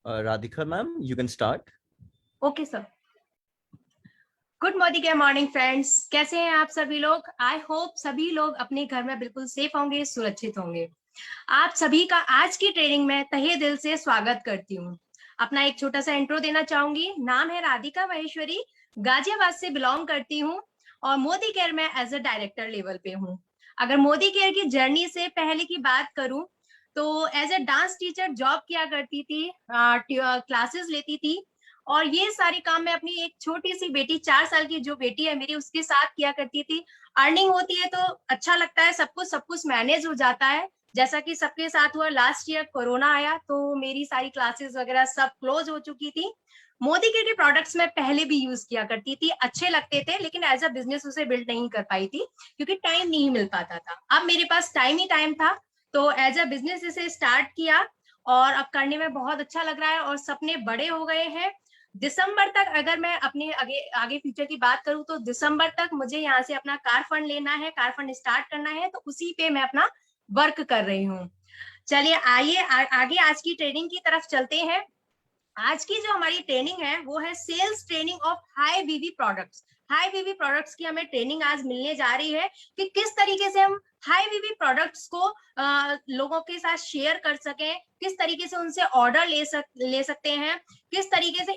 Radhika ma'am, you can start. Okay sir. Good morning morning friends, कैसे हैं आप सभी लोग? आई होप सभी लोग अपने घर में बिल्कुल सेफ होंगे, सुरक्षित होंगे। आप सभी का आज की ट्रेनिंग में तहे दिल से स्वागत करती हूँ। अपना एक छोटा सा इंट्रो देना चाहूंगी। नाम है राधिका महेश्वरी, गाजियाबाद से बिलोंग करती हूँ और मोदी केयर में एज अ डायरेक्टर लेवल पे हूँ। अगर मोदी केयर की जर्नी से पहले की बात करूँ तो as a dance teacher job किया करती थी, क्लासेस लेती थी और ये सारी काम मैं अपनी एक छोटी सी बेटी, 4 साल की जो बेटी है मेरी, उसके साथ किया करती थी। अर्निंग होती है तो अच्छा लगता है, सब कुछ मैनेज हो जाता है। जैसा कि सबके साथ हुआ, लास्ट ईयर कोरोना आया तो मेरी सारी क्लासेस वगैरह सब क्लोज हो चुकी थी। मोदी के प्रोडक्ट्स मैं पहले भी यूज किया करती थी, अच्छे लगते थे, लेकिन एज अ बिजनेस उसे बिल्ड नहीं कर पाई थी क्योंकि टाइम नहीं मिल पाता था। अब मेरे पास टाइम ही टाइम था तो एज अ बिजनेस इसे स्टार्ट किया और अब करने में बहुत अच्छा लग रहा है और सपने बड़े हो गए हैं। दिसंबर तक, अगर मैं अपने आगे आगे फ्यूचर की बात करूं तो दिसंबर तक मुझे यहाँ से अपना कार फंड लेना है, कार फंड स्टार्ट करना है, तो उसी पे मैं अपना वर्क कर रही हूँ। चलिए आइए आगे आज की ट्रेनिंग की तरफ चलते हैं। आज की जो हमारी ट्रेनिंग है वो है सेल्स ट्रेनिंग ऑफ हाई वीवी प्रोडक्ट्स। हाई वीवी प्रोडक्ट्स की हमें ट्रेनिंग आज मिलने जा रही है कि किस तरीके से हम हाई वीवी प्रोडक्ट्स को लोगों के साथ शेयर कर सकें, किस तरीके से उनसे ऑर्डर ले सकते हैं, किस तरीके से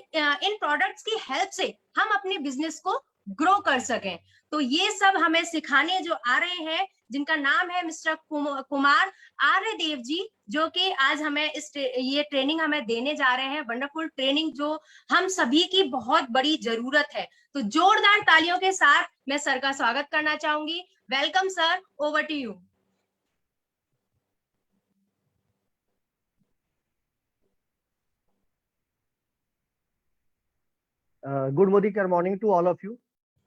इन प्रोडक्ट्स की हेल्प से हम अपने बिजनेस को ग्रो कर सकें। तो ये सब हमें सिखाने जो आ रहे हैं, जिनका नाम है मिस्टर कुमार आर्य देव जी, जो कि आज हमें ये ट्रेनिंग हमें देने जा रहे हैं। वंडरफुल ट्रेनिंग जो हम सभी की बहुत बड़ी जरूरत है। तो जोरदार तालियों के साथ मैं सर का स्वागत करना चाहूंगी। Welcome sir, over to you. Good morning to all of you.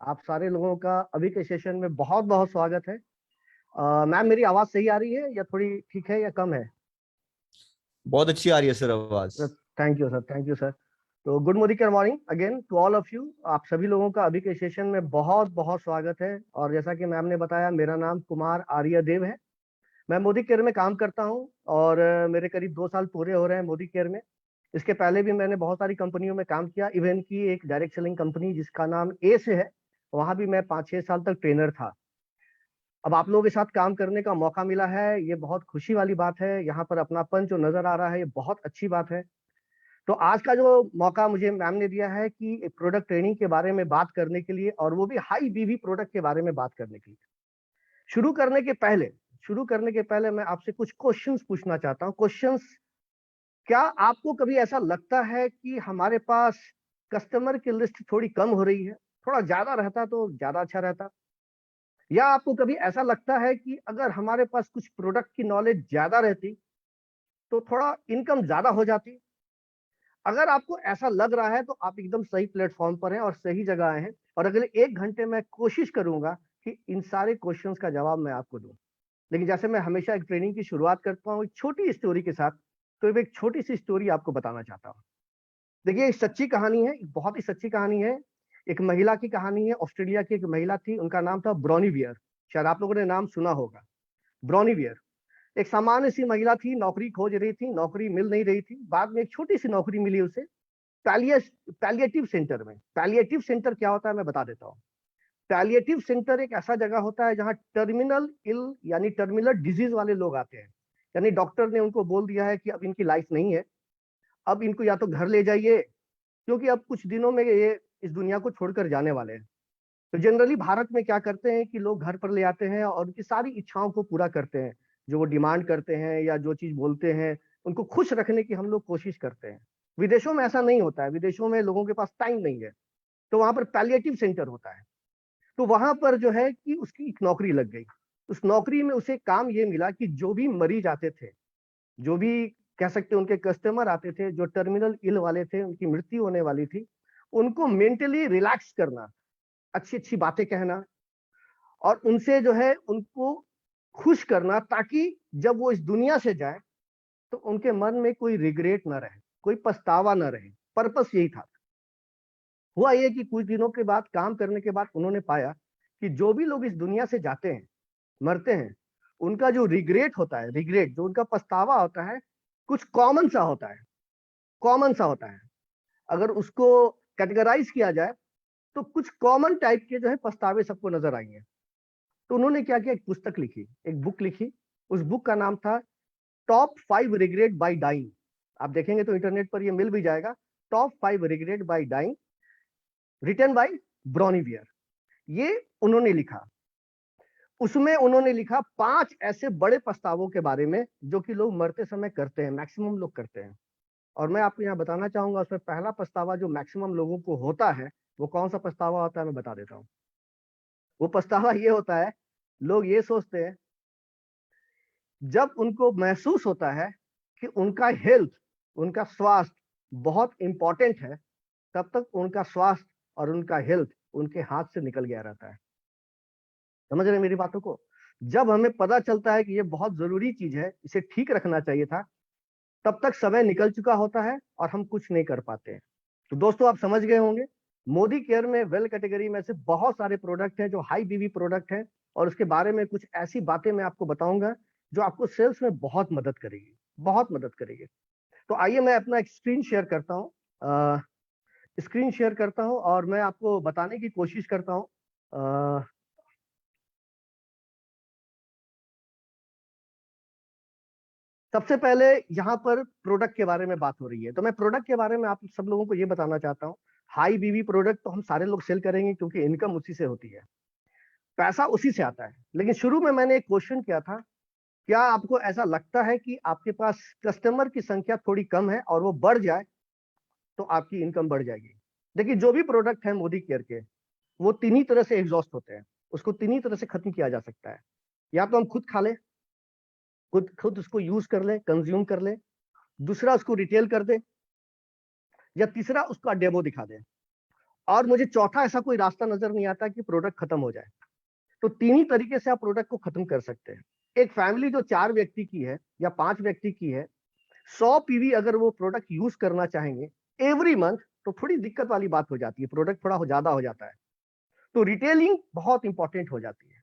आप सारे लोगों का अभी के सेशन में बहुत बहुत स्वागत है। मैम, मेरी आवाज सही आ रही है या थोड़ी ठीक है या कम है? बहुत अच्छी आ रही है सर आवाज। Thank you sir, thank you sir. तो good morning again to all of you. आप सभी लोगों का अभी के सेशन में बहुत बहुत स्वागत है। और जैसा कि मैम ने बताया, मेरा नाम कुमार आर्य देव है। मैं मोदी केयर में काम करता हूँ और मेरे करीब 2 साल पूरे हो रहे हैं मोदी केयर में। इसके पहले भी मैंने बहुत सारी कंपनियों में काम किया। इवन की एक डायरेक्ट सेलिंग कंपनी जिसका नाम ए से है, वहां भी मैं 5-6 साल तक ट्रेनर था। अब आप लोगों के साथ काम करने का मौका मिला है, ये बहुत खुशी वाली बात है। यहाँ पर अपनापन जो नजर आ रहा है, ये बहुत अच्छी बात है। तो आज का जो मौका मुझे मैम ने दिया है कि प्रोडक्ट ट्रेनिंग के बारे में बात करने के लिए, और वो भी हाई बीवी प्रोडक्ट के बारे में बात करने के लिए, शुरू करने के पहले मैं आपसे कुछ क्वेश्चंस पूछना चाहता हूँ। क्वेश्चंस, क्या आपको कभी ऐसा लगता है कि हमारे पास कस्टमर की लिस्ट थोड़ी कम हो रही है? थोड़ा ज्यादा रहता तो ज्यादा अच्छा रहता। या आपको कभी ऐसा लगता है कि अगर हमारे पास कुछ प्रोडक्ट की नॉलेज ज्यादा रहती तो थोड़ा इनकम ज्यादा हो जाती? अगर आपको ऐसा लग रहा है तो आप एकदम सही प्लेटफॉर्म पर हैं और सही जगह आए हैं। और अगले 1 घंटे में कोशिश करूंगा कि इन सारे क्वेश्चंस का जवाब मैं आपको दूं। लेकिन जैसे मैं हमेशा एक ट्रेनिंग की शुरुआत करता हूँ एक छोटी स्टोरी के साथ, तो एक छोटी सी स्टोरी आपको बताना चाहता हूँ। देखिए, एक सच्ची कहानी है, एक बहुत ही सच्ची कहानी है। एक महिला की कहानी है। ऑस्ट्रेलिया की एक महिला थी, उनका नाम था ब्रॉनी वियर। शायद आप लोगों ने नाम सुना होगा, ब्रॉनी वियर। एक सामान्य सी महिला थी, नौकरी खोज रही थी, नौकरी मिल नहीं रही थी। बाद में एक छोटी सी नौकरी मिली उसे, पैलिएटिव सेंटर में। पैलिएटिव सेंटर क्या होता है मैं बता देता हूँ। पैलिएटिव सेंटर एक ऐसा जगह होता है जहाँ टर्मिनल इल यानी टर्मिनल डिजीज वाले लोग आते हैं। यानी डॉक्टर ने उनको बोल दिया है कि अब इनकी लाइफ नहीं है, अब इनको या तो घर ले जाइए, क्योंकि अब कुछ दिनों में ये इस दुनिया को छोड़कर जाने वाले हैं। तो जनरली भारत में क्या करते हैं कि लोग घर पर ले आते हैं और उनकी सारी इच्छाओं को पूरा करते हैं, जो वो डिमांड करते हैं या जो चीज बोलते हैं, उनको खुश रखने की हम लोग कोशिश करते हैं। विदेशों में ऐसा नहीं होता है, विदेशों में लोगों के पास टाइम नहीं है, तो वहां पर पैलिएटिव सेंटर होता है। तो वहां पर जो है कि उसकी एक नौकरी लग गई। उस नौकरी में उसे काम ये मिला कि जो भी मरीज आते थे, जो भी कह सकते उनके कस्टमर आते थे, जो टर्मिनल इल वाले थे, उनकी मृत्यु होने वाली थी, उनको मेंटली रिलैक्स करना, अच्छी अच्छी बातें कहना और उनसे जो है उनको खुश करना, ताकि जब वो इस दुनिया से जाए तो उनके मन में कोई रिग्रेट ना रहे, कोई पछतावा ना रहे। पर्पस यही था। हुआ ये कि कुछ दिनों के बाद, काम करने के बाद, उन्होंने पाया कि जो भी लोग इस दुनिया से जाते हैं, मरते हैं, उनका जो रिग्रेट होता है, रिग्रेट जो उनका पछतावा होता है, कुछ कॉमन सा होता है। कॉमन सा होता है। अगर उसको कैटेगराइज किया जाए तो कुछ कॉमन टाइप के जो है पछतावे सबको नजर आएंगे। तो उन्होंने क्या किया, एक पुस्तक लिखी, एक बुक लिखी। उस बुक का नाम था टॉप 5 रिग्रेट बाय डाइंग। आप देखेंगे तो इंटरनेट पर ये मिल भी जाएगा, top 5 regret by dying, written by Bronnie Ware. ये उन्होंने लिखा। उसमें उन्होंने लिखा 5 ऐसे बड़े पछतावों के बारे में जो कि लोग मरते समय करते हैं, मैक्सिमम लोग करते हैं। और मैं आपको यहाँ बताना चाहूंगा, उसमें पहला पछतावा जो मैक्सिमम लोगों को होता है, वो कौन सा पछतावा होता है, मैं बता देता हूँ। वो पछतावा ये होता है, लोग ये सोचते हैं, जब उनको महसूस होता है कि उनका हेल्थ, उनका स्वास्थ्य बहुत इंपॉर्टेंट है, तब तक उनका स्वास्थ्य और उनका हेल्थ उनके हाथ से निकल गया रहता है। समझ रहे हैं मेरी बातों को? जब हमें पता चलता है कि ये बहुत जरूरी चीज है, इसे ठीक रखना चाहिए था, तब तक समय निकल चुका होता है और हम कुछ नहीं कर पाते हैं। तो दोस्तों, आप समझ गए होंगे, मोदी केयर में वेल कैटेगरी में से बहुत सारे प्रोडक्ट हैं जो हाई बीवी प्रोडक्ट हैं, और उसके बारे में कुछ ऐसी बातें मैं आपको बताऊंगा जो आपको सेल्स में बहुत मदद करेगी, बहुत मदद करेगी। तो आइए मैं अपना एक स्क्रीन शेयर करता हूँ, स्क्रीन शेयर करता हूँ और मैं आपको बताने की कोशिश करता हूँ। सबसे पहले यहाँ पर प्रोडक्ट के बारे में बात हो रही है, तो मैं प्रोडक्ट के बारे में आप सब लोगों को ये बताना चाहता हूँ। हाई बीवी प्रोडक्ट तो हम सारे लोग सेल करेंगे क्योंकि इनकम उसी से होती है, पैसा उसी से आता है। लेकिन शुरू में मैंने एक क्वेश्चन किया था, क्या आपको ऐसा लगता है कि आपके पास कस्टमर की संख्या थोड़ी कम है और वो बढ़ जाए तो आपकी इनकम बढ़ जाएगी? देखिए, जो भी प्रोडक्ट है मोदी केयर के, वो 3 ही तरह से एग्जॉस्ट होते हैं, उसको 3 ही तरह से खत्म किया जा सकता है। या तो हम खुद खा लें, खुद खुद उसको यूज कर ले, कंज्यूम कर ले, दूसरा उसको रिटेल कर दे, या तीसरा उसका डेमो दिखा दे। और मुझे चौथा ऐसा कोई रास्ता नजर नहीं आता कि प्रोडक्ट खत्म हो जाए। तो 3 ही तरीके से आप प्रोडक्ट को खत्म कर सकते हैं। एक फैमिली जो 4 व्यक्ति की है या 5 व्यक्ति की है, 100 पीवी अगर वो प्रोडक्ट यूज करना चाहेंगे एवरी मंथ, तो थोड़ी दिक्कत वाली बात हो जाती है, प्रोडक्ट थोड़ा ज्यादा हो जाता है। तो रिटेलिंग बहुत इंपॉर्टेंट हो जाती है।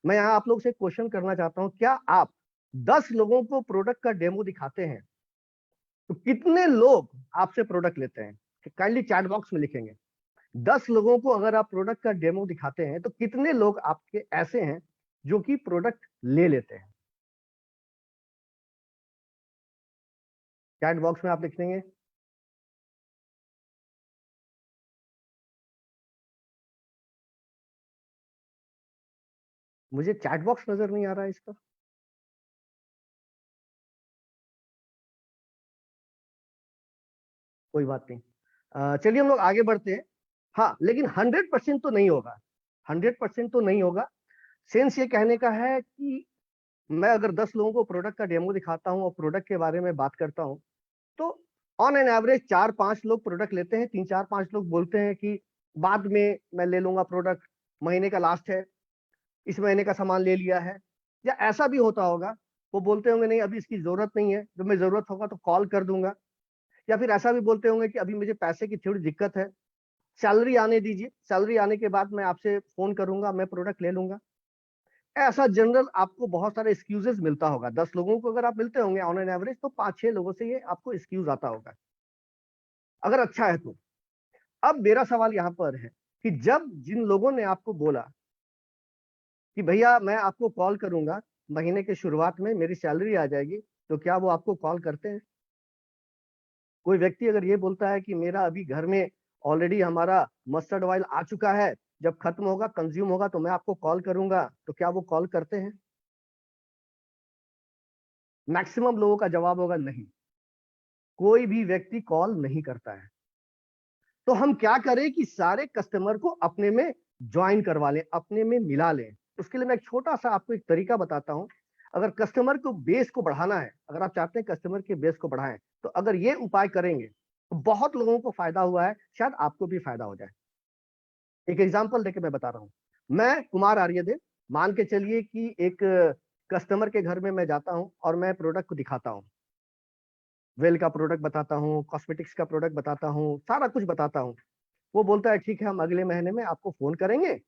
मैं यहाँ आप लोग से क्वेश्चन करना चाहता हूँ, क्या आप 10 लोगों को प्रोडक्ट का डेमो दिखाते हैं तो कितने लोग आपसे प्रोडक्ट लेते हैं? काइंडली चैट बॉक्स में लिखेंगे। 10 लोगों को अगर आप प्रोडक्ट का डेमो दिखाते हैं तो कितने लोग आपके ऐसे हैं जो कि प्रोडक्ट ले लेते हैं? चैट बॉक्स में आप लिख देंगे। मुझे चैट बॉक्स नजर नहीं आ रहा है इसका। कोई बात नहीं, चलिए हम लोग आगे बढ़ते हैं। हाँ, लेकिन 100% तो नहीं होगा, 100% तो नहीं होगा। सेंस ये कहने का है कि मैं अगर 10 लोगों को प्रोडक्ट का डेमो दिखाता हूँ और प्रोडक्ट के बारे में बात करता हूँ, तो ऑन एन एवरेज 4-5 लोग प्रोडक्ट लेते हैं। 3-4-5 लोग बोलते हैं कि बाद में मैं ले लूंगा प्रोडक्ट, महीने का लास्ट है, इस महीने का सामान ले लिया है। या ऐसा भी होता होगा, वो बोलते होंगे नहीं अभी इसकी जरूरत नहीं है, जब मैं जरूरत होगा तो कॉल कर दूंगा। या फिर ऐसा भी बोलते होंगे कि अभी मुझे पैसे की थोड़ी दिक्कत है, सैलरी आने दीजिए, सैलरी आने के बाद मैं आपसे फोन करूंगा, मैं प्रोडक्ट ले लूंगा। ऐसा जनरल आपको बहुत सारे एक्सक्यूजेस मिलता होगा। 10 लोगों को अगर आप मिलते होंगे ऑन एन एवरेज, तो 5-6 लोगों से ये आपको एक्सक्यूज आता होगा, अगर अच्छा है तो। अब मेरा सवाल यहाँ पर है कि जब जिन लोगों ने आपको बोला कि भैया मैं आपको कॉल करूंगा, महीने के शुरुआत में मेरी सैलरी आ जाएगी, तो क्या वो आपको कॉल करते हैं? कोई व्यक्ति अगर ये बोलता है कि मेरा अभी घर में ऑलरेडी हमारा मस्टर्ड ऑयल आ चुका है, जब खत्म होगा, कंज्यूम होगा, तो मैं आपको कॉल करूंगा, तो क्या वो कॉल करते हैं? मैक्सिमम लोगों का जवाब होगा नहीं, कोई भी व्यक्ति कॉल नहीं करता है। तो हम क्या करें कि सारे कस्टमर को अपने में ज्वाइन करवा लें, अपने में मिला लें। उसके लिए मैं एक छोटा सा आपको एक तरीका बताता हूं। अगर कस्टमर को बेस को बढ़ाना है, अगर आप चाहते हैं कस्टमर के बेस को बढ़ाएं, तो अगर ये उपाय करेंगे तो बहुत लोगों को फायदा हुआ है, शायद आपको भी फायदा हो जाए। एक एग्जांपल देके मैं बता रहा हूँ। मैं कुमार आर्यदेव, मान के चलिए कि एक कस्टमर के घर में मैं जाता हूँ और मैं प्रोडक्ट को दिखाता हूँ, वेल का प्रोडक्ट बताता हूँ, कॉस्मेटिक्स का प्रोडक्ट बताता हूँ, सारा कुछ बताता हूँ। वो बोलता है ठीक है, हम अगले महीने में आपको फोन करेंगे,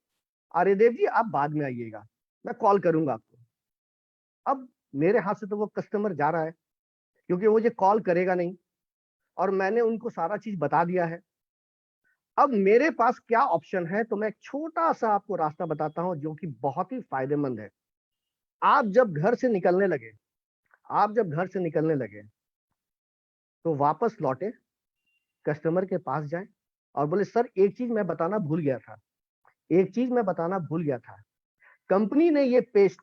आर्यदेव जी आप बाद में आइएगा, मैं कॉल करूंगा आपको। अब मेरे हाथ से तो वो कस्टमर जा रहा है, क्योंकि वो मुझे कॉल करेगा नहीं, और मैंने उनको सारा चीज बता दिया है। अब मेरे पास क्या ऑप्शन है, तो मैं एक छोटा सा आपको रास्ता बताता हूं जो कि बहुत ही फायदेमंद है। आप जब घर से निकलने लगे, आप जब घर से निकलने लगे तो वापस लौटे, कस्टमर के पास जाए और बोले सर एक चीज मैं बताना भूल गया था, एक चीज मैं बताना भूल गया था। कंपनी ने ये पेस्ट,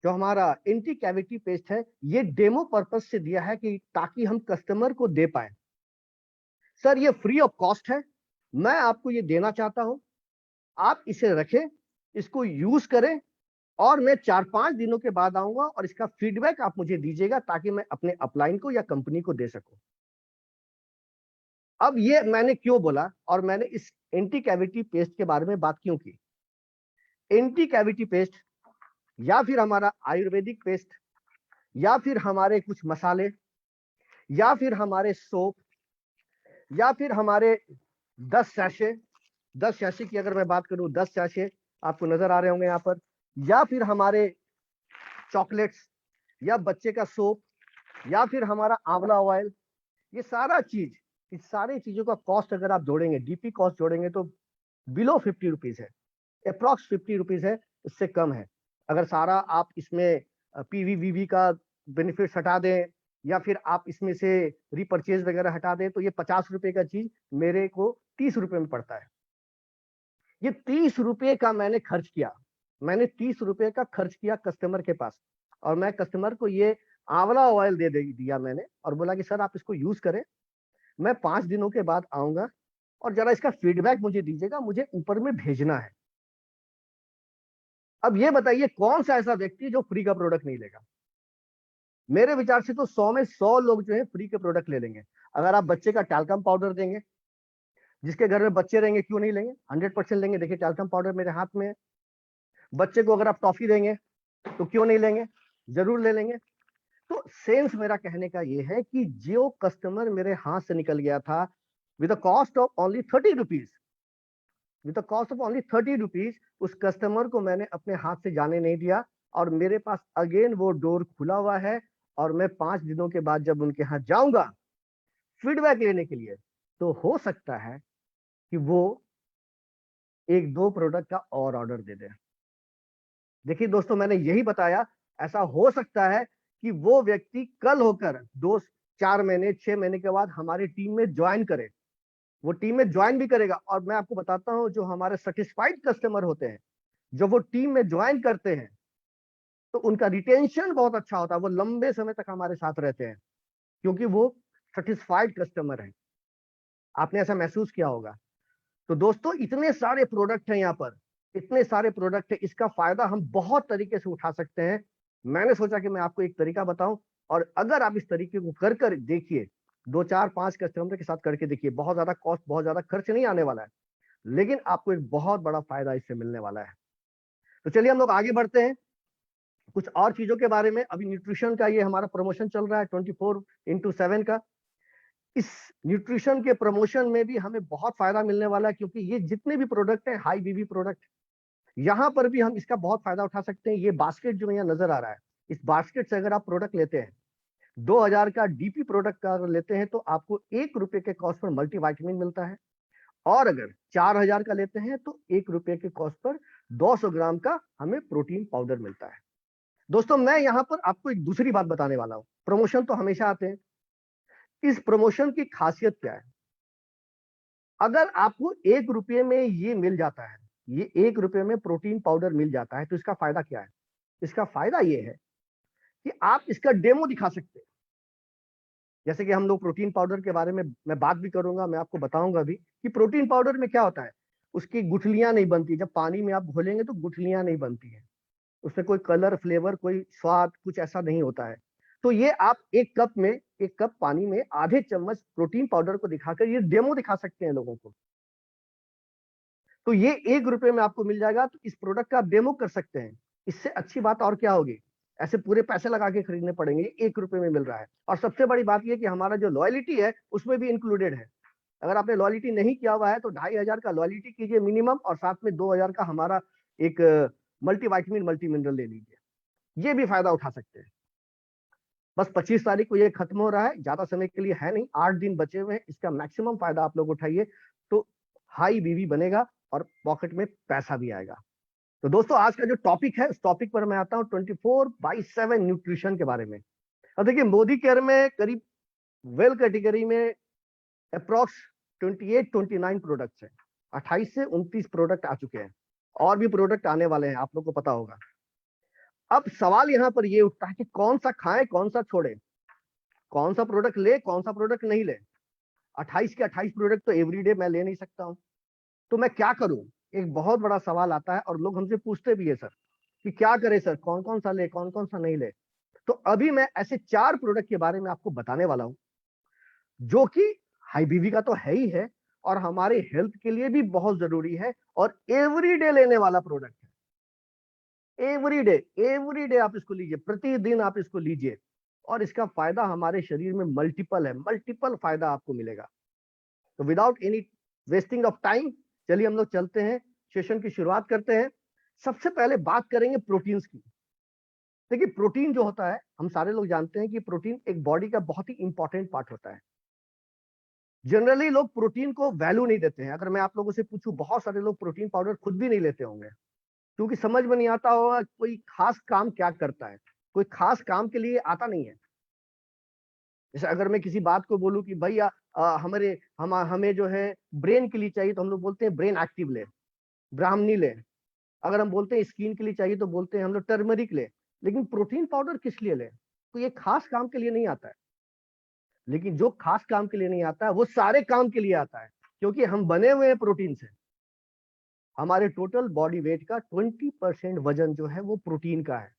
जो हमारा एंटी कैविटी पेस्ट है, ये डेमो पर्पज से दिया है कि ताकि हम कस्टमर को दे पाए। सर ये फ्री ऑफ कॉस्ट है, मैं आपको ये देना चाहता हूं, आप इसे रखें, इसको यूज करें और मैं 4-5 दिनों के बाद आऊंगा और इसका फीडबैक आप मुझे दीजिएगा ताकि मैं अपने अपलाइन को या कंपनी को दे सकूं। अब ये मैंने क्यों बोला और मैंने इस एंटी कैविटी पेस्ट के बारे में बात क्यों की? एंटी कैविटी पेस्ट या फिर हमारा आयुर्वेदिक पेस्ट या फिर हमारे कुछ मसाले या फिर हमारे सोप या फिर हमारे 10 सैशे, 10 सैशे की अगर मैं बात करूं, 10 सैशे आपको नजर आ रहे होंगे यहाँ पर, या फिर हमारे चॉकलेट्स या बच्चे का सोप या फिर हमारा आंवला ऑयल, ये सारा चीज, इस सारी चीजों का कॉस्ट अगर आप जोड़ेंगे, डीपी कॉस्ट जोड़ेंगे तो बिलो 50 रुपीज है, अप्रॉक्स 50 रुपीज है, इससे कम है। अगर सारा आप इसमें पीवीवीवी का बेनिफिट हटा दें या फिर आप इसमें से रिपर्चेज वगैरह हटा दें तो ये 50 रुपए का चीज मेरे को 30 रुपए में पड़ता है। ये 30 रुपए का मैंने खर्च किया, मैंने 30 रुपए का खर्च किया कस्टमर के पास, और मैं कस्टमर को ये आंवला ऑयल दिया मैंने और बोला कि सर आप इसको यूज करें, मैं 5 दिनों के बाद आऊंगा और जरा इसका फीडबैक मुझे दीजिएगा, मुझे ऊपर में भेजना है। अब ये बताइए कौन सा ऐसा व्यक्ति जो फ्री का प्रोडक्ट नहीं लेगा? मेरे विचार से तो 100 में 100 लोग जो है फ्री के प्रोडक्ट ले लेंगे। अगर आप बच्चे का टैल्कम पाउडर देंगे, जिसके घर में बच्चे रहेंगे क्यों नहीं लेंगे? 100% लेंगे। देखिए टैल्कम पाउडर मेरे हाथ में है। बच्चे को अगर आप टॉफी देंगे तो क्यों नहीं लेंगे? जरूर ले लेंगे। तो सेंस मेरा कहने का ये है कि जो कस्टमर मेरे हाथ से निकल गया था with the cost of only 30 rupees, with the cost of only 30 rupees, उस कस्टमर को मैंने अपने हाथ से जाने नहीं दिया और मेरे पास अगेन वो डोर खुला हुआ है और मैं 5 दिनों के बाद जब उनके यहाँ जाऊंगा फीडबैक लेने के लिए, तो हो सकता है कि वो 1-2 प्रोडक्ट का और ऑर्डर दे दे। देखिए दोस्तों, मैंने यही बताया, ऐसा हो सकता है कि वो व्यक्ति कल होकर 2-4 महीने 6 महीने के बाद हमारी टीम में ज्वाइन करे, वो टीम में ज्वाइन भी करेगा। और मैं आपको बताता हूं, जो हमारे सेटिस्फाइड कस्टमर होते हैं, जो वो टीम में ज्वाइन करते हैं, तो उनका रिटेंशन बहुत अच्छा होता है, वो लंबे समय तक हमारे साथ रहते हैं क्योंकि वो सेटिस्फाइड कस्टमर है। आपने ऐसा महसूस किया होगा। तो दोस्तों इतने सारे प्रोडक्ट हैं यहाँ पर, इतने सारे प्रोडक्ट है, इसका फायदा हम बहुत तरीके से उठा सकते हैं। मैंने सोचा कि मैं आपको एक तरीका बताऊं और अगर आप इस तरीके को कर कर देखिए, 2-4-5 कस्टमर के साथ करके देखिए, बहुत ज्यादा कॉस्ट, बहुत ज्यादा खर्च नहीं आने वाला है, लेकिन आपको एक बहुत बड़ा फायदा इससे मिलने वाला है। तो चलिए हम लोग आगे बढ़ते हैं कुछ और चीजों के बारे में। अभी न्यूट्रिशन का ये हमारा प्रमोशन चल रहा है 24/7 का। इस न्यूट्रिशन के प्रमोशन में भी हमें बहुत फायदा मिलने वाला है क्योंकि ये जितने भी प्रोडक्ट है हाई बीबी प्रोडक्ट, यहाँ पर भी हम इसका बहुत फायदा उठा सकते हैं। ये बास्केट जो यहाँ नजर आ रहा है, इस बास्केट से अगर आप प्रोडक्ट लेते हैं, 2000 का डीपी प्रोडक्ट का अगर लेते हैं तो आपको 1 रुपए के कॉस्ट पर मल्टीविटामिन मिलता है, और अगर 4000 का लेते हैं तो 1 रुपए के कॉस्ट पर 200 ग्राम का हमें प्रोटीन पाउडर मिलता है। दोस्तों मैं यहाँ पर आपको एक दूसरी बात बताने वाला हूँ। प्रमोशन तो हमेशा आते हैं, इस प्रमोशन की खासियत क्या है? अगर आपको 1 रुपये में ये मिल जाता है, ये 1 रुपये में प्रोटीन पाउडर मिल जाता है, तो इसका फायदा क्या है? इसका फायदा ये है कि आप इसका डेमो दिखा सकते हैं। जैसे कि हम लोग प्रोटीन पाउडर के बारे में मैं बात भी करूंगा, मैं आपको बताऊंगा भी कि प्रोटीन पाउडर में क्या होता है। उसकी गुठलियां नहीं बनती, जब पानी में आप घोलेंगे तो गुठलियां नहीं बनती है, उसमें कोई कलर, फ्लेवर, कोई स्वाद, कुछ ऐसा नहीं होता है। तो ये आप 1 कप पानी में आधे चम्मच प्रोटीन पाउडर को दिखाकर ये डेमो दिखा सकते हैं लोगों को। तो ये 1 रुपये में आपको मिल जाएगा, तो इस प्रोडक्ट का आप डेमो कर सकते हैं। इससे अच्छी बात और क्या होगी? ऐसे पूरे पैसे लगा के खरीदने पड़ेंगे, 1 रुपये में मिल रहा है। और सबसे बड़ी बात यह कि हमारा जो लॉयल्टी है उसमें भी इंक्लूडेड है। अगर आपने लॉयल्टी नहीं किया हुआ है तो 2500 का लॉयल्टी कीजिए मिनिमम, और साथ में 2000 का हमारा एक मल्टीविटामिन, मल्टी मिनरल ले लीजिए। ये भी फायदा उठा सकते हैं। बस 25 तारीख को ये खत्म हो रहा है, ज्यादा समय के लिए है नहीं, 8 दिन बचे हुए हैं, इसका मैक्सिमम फायदा आप लोग उठाइए, तो हाई बीवी बनेगा और पॉकेट में पैसा भी आएगा। तो दोस्तों आज का जो टॉपिक है, उस टॉपिक पर मैं आता हूँ 24/7 न्यूट्रिशन के बारे में। अब देखिए मोदी केयर में करीब वेल कैटेगरी में अप्रॉक्स 28-29 प्रोडक्ट्स हैं, 28 से 29 प्रोडक्ट आ चुके हैं, और भी प्रोडक्ट आने वाले हैं, आप लोग को पता होगा। अब सवाल यहाँ पर ये उठता है कि कौन सा खाएं कौन सा छोड़े, कौन सा प्रोडक्ट ले कौन सा प्रोडक्ट नहीं ले। 28 के 28 प्रोडक्ट तो एवरीडे मैं ले नहीं सकता हूँ, तो मैं क्या करूं, एक बहुत बड़ा सवाल आता है और लोग हमसे पूछते भी है सर कि क्या करें सर, कौन कौन सा ले कौन कौन सा नहीं ले। तो अभी मैं ऐसे 4 प्रोडक्ट के बारे में आपको बताने वाला हूं जो कि हाई बीवी का तो है ही है और हमारे हेल्थ के लिए भी बहुत जरूरी है और एवरीडे लेने वाला प्रोडक्ट है। एवरीडे आप इसको लीजिए, प्रतिदिन आप इसको लीजिए और इसका फायदा हमारे शरीर में मल्टीपल है, मल्टीपल फायदा आपको मिलेगा। तो without any wasting of time चलिए हम लोग चलते हैं, सेशन की शुरुआत करते हैं। सबसे पहले बात करेंगे प्रोटीन्स की। देखिए प्रोटीन जो होता है, हम सारे लोग जानते हैं कि प्रोटीन एक बॉडी का बहुत ही इंपॉर्टेंट पार्ट होता है। जनरली लोग प्रोटीन को वैल्यू नहीं देते हैं। अगर मैं आप लोगों से पूछूं, बहुत सारे लोग प्रोटीन पाउडर खुद भी नहीं लेते होंगे क्योंकि समझ में नहीं आता होगा कोई खास काम क्या करता है, कोई खास काम के लिए आता नहीं है। जैसे अगर मैं किसी बात को बोलूं कि भैया हमें जो है ब्रेन के लिए चाहिए, तो हम लोग बोलते हैं ब्रेन एक्टिव ले, ब्राह्मणी ले। अगर हम बोलते हैं स्किन के लिए चाहिए तो बोलते हैं हम लोग टर्मरिक ले। लेकिन प्रोटीन पाउडर किस लिए ले, तो ये खास काम के लिए नहीं आता है। लेकिन जो खास काम के लिए नहीं आता है वो सारे काम के लिए आता है, क्योंकि हम बने हुए हैं प्रोटीन से। हमारे टोटल बॉडी वेट का 20% वजन जो है वो प्रोटीन का है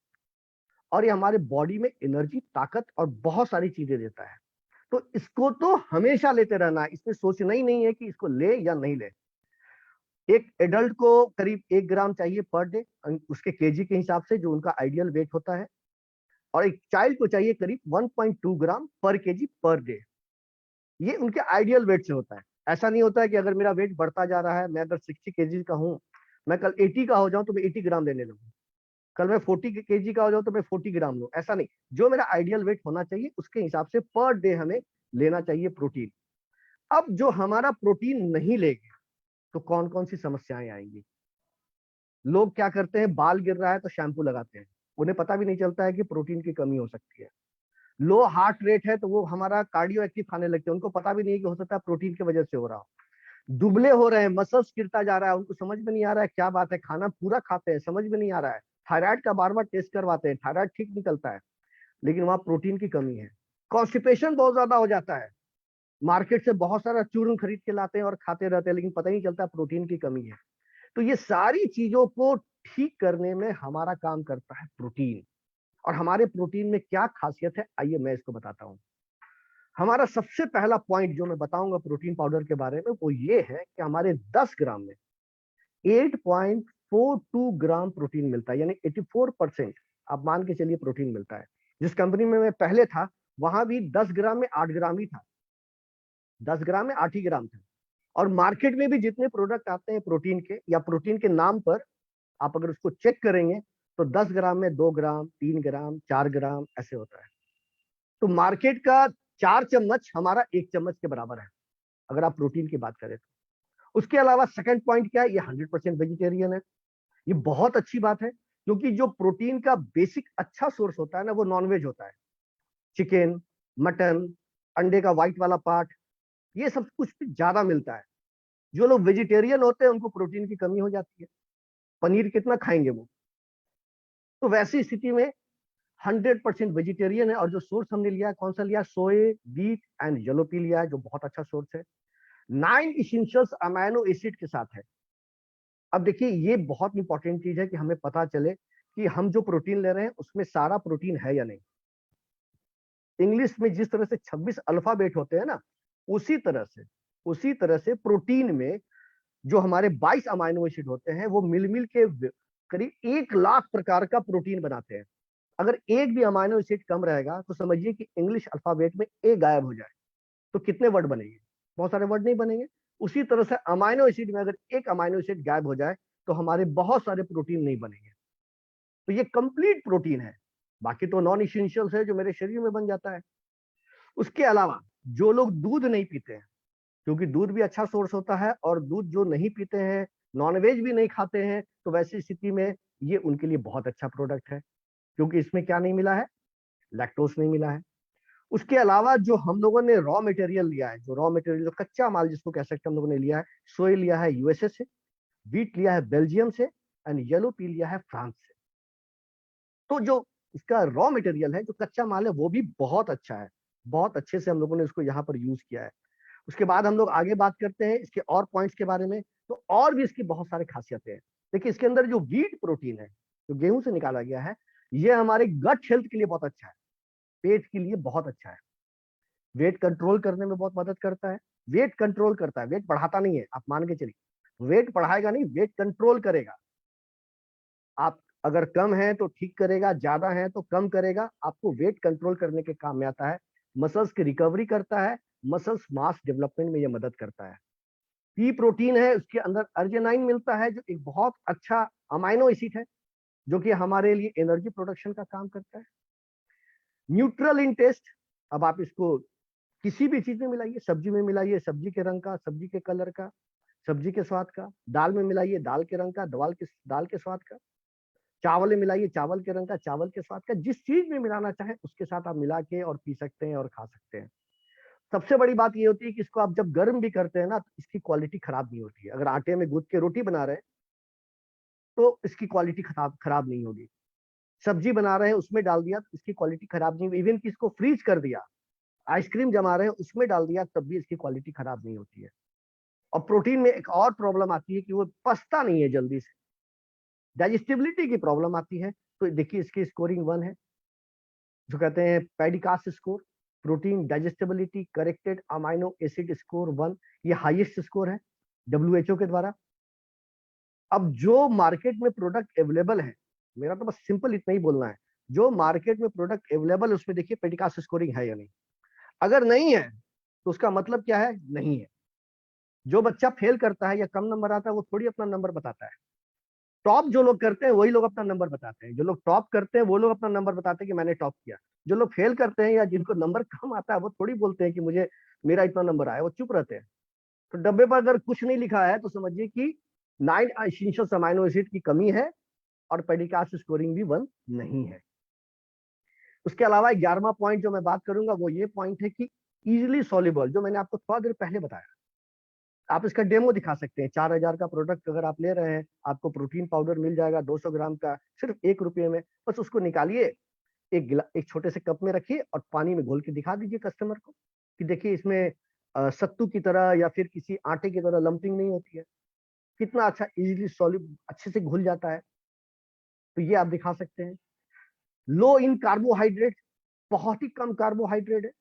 और ये हमारे बॉडी में एनर्जी, ताकत और बहुत सारी चीजें देता है। तो इसको तो हमेशा लेते रहना है, इसमें सोचना ही नहीं है कि इसको ले या नहीं ले। एक एडल्ट को करीब 1 ग्राम चाहिए पर डे, उसके केजी के हिसाब से जो उनका आइडियल वेट होता है, और एक चाइल्ड को चाहिए करीब 1.2 ग्राम पर केजी पर डे। ये उनके आइडियल वेट से होता है। ऐसा नहीं होता है कि अगर मेरा वेट बढ़ता जा रहा है, मैं अगर 60 केजी का हूँ, मैं कल 80 का हो जाऊं तो मैं 80 ग्राम लेने लगूं, कल मैं 40 केजी का हो जाऊं तो मैं 40 ग्राम लूं। ऐसा नहीं, जो मेरा आइडियल वेट होना चाहिए उसके हिसाब से पर डे हमें लेना चाहिए प्रोटीन। अब जो हमारा प्रोटीन नहीं लेंगे तो कौन कौन सी समस्याएं आएंगी। लोग क्या करते हैं, बाल गिर रहा है तो शैम्पू लगाते हैं, उन्हें पता भी नहीं चलता है कि प्रोटीन की कमी हो सकती है। लो हार्ट रेट है तो वो हमारा कार्डियो एक्टिव खाने लगते हैं, उनको पता भी नहीं कि हो सकता है प्रोटीन की वजह से हो रहा हो। दुबले हो रहे हैं, मसल्स गिरता जा रहा है, उनको समझ में नहीं आ रहा है क्या बात है, खाना पूरा खाते हैं समझ में नहीं आ रहा है। थायराइड का बार बार टेस्ट करवाते हैं, थायराइड ठीक निकलता है लेकिन वहां प्रोटीन की कमी है। कॉन्स्टिपेशन बहुत ज्यादा हो जाता है, मार्केट से बहुत सारा चूर्ण खरीद के लाते हैं और खाते रहते हैं लेकिन पता ही नहीं चलता प्रोटीन की कमी है। तो ये सारी चीजों को ठीक करने में हमारा काम करता है प्रोटीन। और हमारे प्रोटीन में क्या खासियत है, आइए मैं इसको बताता हूँ। हमारा सबसे पहला पॉइंट जो मैं बताऊंगा प्रोटीन पाउडर के बारे में वो ये है कि हमारे 10 ग्राम में 8.42 ग्राम प्रोटीन मिलता है, यानी 84% आप मान के चलिए प्रोटीन मिलता है। जिस कंपनी में मैं पहले था वहां भी 10 ग्राम में 8 ग्राम ही था, 10 ग्राम में 8 ही ग्राम था। और मार्केट में भी जितने प्रोडक्ट आते हैं प्रोटीन के या प्रोटीन के नाम पर, आप अगर उसको चेक करेंगे तो 10 ग्राम में 2 ग्राम, 3 ग्राम, 4 ग्राम ऐसे होता है। तो मार्केट का 4 चम्मच हमारा 1 चम्मच के बराबर है अगर आप प्रोटीन की बात करें तो। उसके अलावा सेकंड पॉइंट क्या है, ये 100% वेजिटेरियन है। ये बहुत अच्छी बात है क्योंकि जो प्रोटीन का बेसिक अच्छा सोर्स होता है ना वो नॉनवेज होता है। चिकन, मटन, अंडे का व्हाइट वाला पार्ट, ये सब कुछ ज्यादा मिलता है। जो लोग वेजिटेरियन होते हैं उनको प्रोटीन की कमी हो जाती है, पनीर कितना खाएंगे वो। तो वैसी स्थिति में 100% वेजिटेरियन है। और जो सोर्स हमने लिया है कौन सा लिया, सोए, बीट एंड येलो पी लिया है जो बहुत अच्छा सोर्स है। 9 इसेंशियल्स अमाइनो एसिड के साथ है। अब देखिए ये बहुत इंपॉर्टेंट चीज है कि हमें पता चले कि हम जो प्रोटीन ले रहे हैं उसमें सारा प्रोटीन है या नहीं। इंग्लिश में जिस तरह से 26 अल्फाबेट होते हैं ना, उसी तरह से प्रोटीन में जो हमारे 22 अमाइनो एसिड होते हैं वो मिल के करीब 1 लाख प्रकार का प्रोटीन बनाते हैं। अगर एक भी अमाइनो एसिड कम रहेगा तो समझिए कि इंग्लिश अल्फाबेट में ए गायब हो जाए तो कितने वर्ड बनेंगे, बहुत सारे वर्ड नहीं बनेंगे। उसी तरह से अमाइनो एसिड में अगर एक अमाइनो एसिड गायब हो जाए तो हमारे बहुत सारे प्रोटीन नहीं बनेंगे। तो ये कंप्लीट प्रोटीन है। बाकी तो नॉन इसेंशियल्स है जो मेरे शरीर में बन जाता है। उसके अलावा जो लोग दूध नहीं पीते हैं, क्योंकि दूध भी अच्छा सोर्स होता है, और दूध जो नहीं पीते हैं, नॉनवेज भी नहीं खाते हैं, तो वैसी स्थिति में ये उनके लिए बहुत अच्छा प्रोडक्ट है, क्योंकि इसमें क्या नहीं मिला है, लैक्टोज नहीं मिला है। उसके अलावा जो हम लोगों ने रॉ मटेरियल लिया है, जो रॉ मटेरियल, जो कच्चा माल जिसको कह सकते हैं, हम लोगों ने लिया है, सोए लिया है यूएसए से, व्हीट लिया है बेल्जियम से, एंड येलो पी लिया है फ्रांस से। तो जो इसका रॉ मटेरियल है, जो कच्चा माल है, वो भी बहुत अच्छा है, बहुत अच्छे से हम लोगों ने उसको यहाँ पर यूज किया है। उसके बाद हम लोग आगे बात करते हैं इसके और पॉइंट्स के बारे में। तो और भी इसकी बहुत सारी खासियतें हैं। देखिए, इसके अंदर जो व्हीट प्रोटीन है, जो गेहूं से निकाला गया है, ये हमारे गट हेल्थ के लिए बहुत अच्छा है, पेट के लिए बहुत अच्छा है, वेट कंट्रोल करने में बहुत मदद करता है। वेट कंट्रोल करता है, वेट बढ़ाता नहीं है, आप मान के चलिए। वेट बढ़ाएगा नहीं, वेट कंट्रोल करेगा। आप अगर कम है तो ठीक करेगा, ज्यादा है तो कम करेगा, आपको वेट कंट्रोल करने के काम में आता है। मसल्स की रिकवरी करता है, मसल्स मास डेवलपमेंट में ये मदद करता है। पी प्रोटीन है, उसके अंदर अर्जिनाइन मिलता है, जो एक बहुत अच्छा अमाइनो एसिड है, जो कि हमारे लिए एनर्जी प्रोडक्शन का काम करता है। न्यूट्रल इन टेस्ट, अब आप इसको किसी भी चीज में मिलाइए, सब्जी में मिलाइए, सब्जी के रंग का, सब्जी के कलर का, सब्जी के स्वाद का, दाल में मिलाइए, दाल के रंग का, दाल के स्वाद का, चावल में मिलाइए, चावल के रंग का, चावल के स्वाद का, जिस चीज में मिलाना चाहे उसके साथ आप मिला के और पी सकते हैं और खा सकते हैं। सबसे बड़ी बात ये होती है कि इसको आप जब गर्म भी करते हैं ना, तो इसकी क्वालिटी खराब नहीं होती है। अगर आटे में गूंथ के रोटी बना रहे हैं तो इसकी क्वालिटी खराब नहीं होगी। सब्जी बना रहे हैं, उसमें डाल दिया तो इसकी क्वालिटी खराब नहीं होगी। इवन कि इसको फ्रीज कर दिया, आइसक्रीम जमा रहे हैं उसमें डाल दिया, तब भी इसकी क्वालिटी खराब नहीं होती है। और प्रोटीन में एक और प्रॉब्लम आती है कि वो पचता नहीं है जल्दी से, डाइजेस्टिबिलिटी की प्रॉब्लम आती है। तो देखिए, इसकी स्कोरिंग 1 है, जो कहते हैं PDCAAS score, protein digestibility corrected amino acid score 1, ये हाईएस्ट स्कोर है WHO के द्वारा। अब जो मार्केट में प्रोडक्ट अवेलेबल है, मेरा तो बस सिंपल इतना ही बोलना है, जो मार्केट में प्रोडक्ट अवेलेबल है उसमें देखिए पेडिकास स्कोरिंग है या नहीं। अगर नहीं है तो उसका मतलब क्या है, नहीं है। जो बच्चा फेल करता है या कम नंबर आता है, वो थोड़ी अपना नंबर बताता है। टॉप जो लोग करते हैं वही लोग अपना नंबर बताते हैं। जो लोग टॉप करते हैं वो लोग अपना नंबर बताते हैं कि मैंने टॉप किया। जो लोग फेल करते हैं या जिनको नंबर कम आता है, वो थोड़ी बोलते हैं कि मुझे मेरा इतना नंबर आया, वो चुप रहते हैं। तो डब्बे पर अगर कुछ नहीं लिखा है तो समझिए कि 9 एसेंशियल अमाइनो एसिड की कमी है, और पेडिकास स्कोरिंग भी 1 नहीं है। उसके अलावा 11वां पॉइंट जो मैं बात करूंगा वो ये पॉइंट है कि इजिली सॉल्युबल, जो मैंने आपको थोड़ा देर पहले बताया। आप इसका डेमो दिखा सकते हैं। 4000 का प्रोडक्ट अगर आप ले रहे हैं, आपको प्रोटीन पाउडर मिल जाएगा 200 ग्राम का, सिर्फ 1 रुपये में। बस उसको निकालिए, एक छोटे से कप में रखिए और पानी में घोल के दिखा दीजिए कस्टमर को कि देखिए इसमें सत्तू की तरह या फिर किसी आटे की तरह लंपिंग नहीं होती है, कितना अच्छा इजीली सॉल्युबल, अच्छे से घुल जाता है। तो ये आप दिखा सकते हैं। लो इन कार्बोहाइड्रेट, बहुत ही कम कार्बोहाइड्रेट है।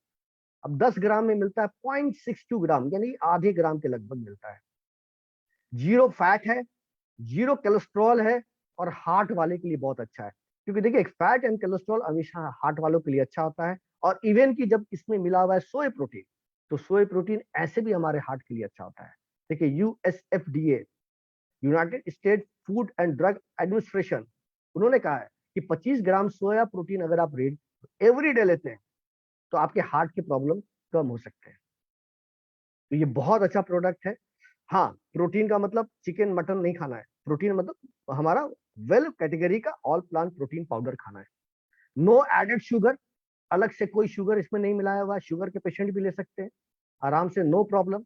अब 10 ग्राम में मिलता है 0.62 ग्राम, यानी आधे ग्राम के लगभग मिलता है। जीरो फैट है, जीरो कोलेस्ट्रॉल है, और हार्ट वाले के लिए बहुत अच्छा है, क्योंकि देखिए फैट एंड कोलेस्ट्रॉल हमेशा हार्ट वालों के लिए अच्छा होता है। और इवन की जब इसमें मिला हुआ है सोए प्रोटीन, तो सोए प्रोटीन ऐसे भी हमारे हार्ट के लिए अच्छा होता है। देखिए USFDA, United state food and drug administration, उन्होंने कहा है कि 25 ग्राम सोया प्रोटीन अगर आप एवरी डे लेते हैं तो आपके हार्ट के प्रॉब्लम कम हो सकते हैं। तो ये बहुत अच्छा प्रोडक्ट है। हाँ, प्रोटीन का मतलब चिकन मटन नहीं खाना है। प्रोटीन मतलब हमारा वेल कैटेगरी का ऑल प्लांट प्रोटीन पाउडर खाना है। नो एडेड शुगर, अलग से कोई शुगर इसमें नहीं मिलाया हुआ। शुगर के पेशेंट भी ले सकते हैं आराम से, नो प्रॉब्लम।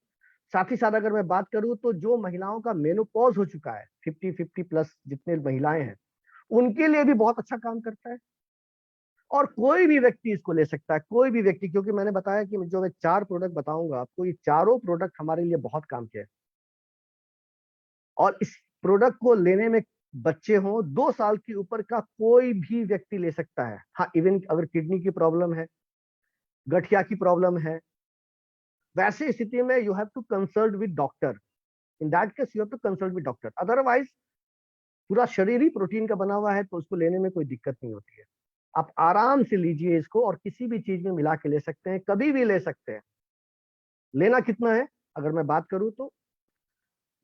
साथ ही साथ अगर मैं बात करूं तो जो महिलाओं का मेनोपॉज हो चुका है, 50 प्लस जितने महिलाएं हैं, उनके लिए भी बहुत अच्छा काम करता है। और कोई भी व्यक्ति इसको ले सकता है, कोई भी व्यक्ति, क्योंकि मैंने बताया कि जो मैं 4 प्रोडक्ट बताऊंगा आपको, ये चारों प्रोडक्ट हमारे लिए बहुत काम के हैं। और इस प्रोडक्ट को लेने में बच्चे हों, 2 साल के ऊपर का कोई भी व्यक्ति ले सकता है। हाँ, इवन अगर किडनी की प्रॉब्लम है, गठिया की प्रॉब्लम है, वैसे स्थिति में you have to consult with doctor. In that case you have to consult with doctor. Otherwise पूरा शरीर ही प्रोटीन का बना हुआ है, तो उसको लेने में कोई दिक्कत नहीं होती है। आप आराम से लीजिए इसको, और किसी भी चीज में मिला के ले सकते हैं, कभी भी ले सकते हैं। लेना कितना है अगर मैं बात करूं तो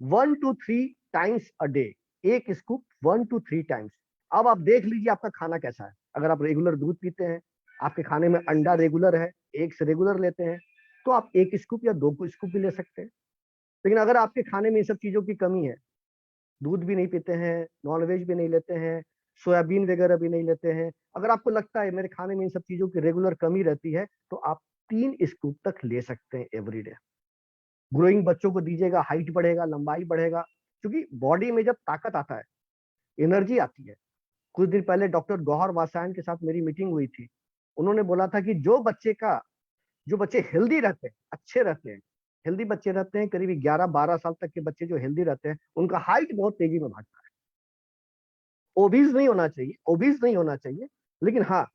1 to 3 टाइम्स अ डे, एक स्कूप 1 to 3 टाइम्स। अब आप देख लीजिए आपका खाना कैसा है। अगर आप रेगुलर दूध पीते हैं, आपके खाने में अंडा रेगुलर है, एग्स रेगुलर लेते हैं, तो आप 1 स्कूप या 2 स्कूप भी ले सकते हैं। लेकिन अगर आपके खाने में इन सब चीजों की कमी है, दूध भी नहीं पीते हैं, नॉनवेज भी नहीं लेते हैं, सोयाबीन वगैरह भी नहीं लेते हैं, अगर आपको लगता है मेरे खाने में इन सब चीजों की रेगुलर कमी रहती है, तो आप 3 स्कूप तक ले सकते हैं एवरी डे। ग्रोइंग बच्चों को दीजिएगा, हाइट बढ़ेगा, लंबाई बढ़ेगा, क्योंकि बॉडी में जब ताकत आता है, एनर्जी आती है। कुछ दिन पहले डॉक्टर गौहर वासायन के साथ मेरी मीटिंग हुई थी। उन्होंने बोला था कि जो बच्चे हेल्दी रहते हैं, अच्छे रहते हैं, हेल्दी बच्चे रहते हैं, करीब 11-12 साल तक के बच्चे जो हेल्दी रहते हैं, उनका हाइट बहुत तेजी में भागता है। ओबीज नहीं होना चाहिए, लेकिन हाँ,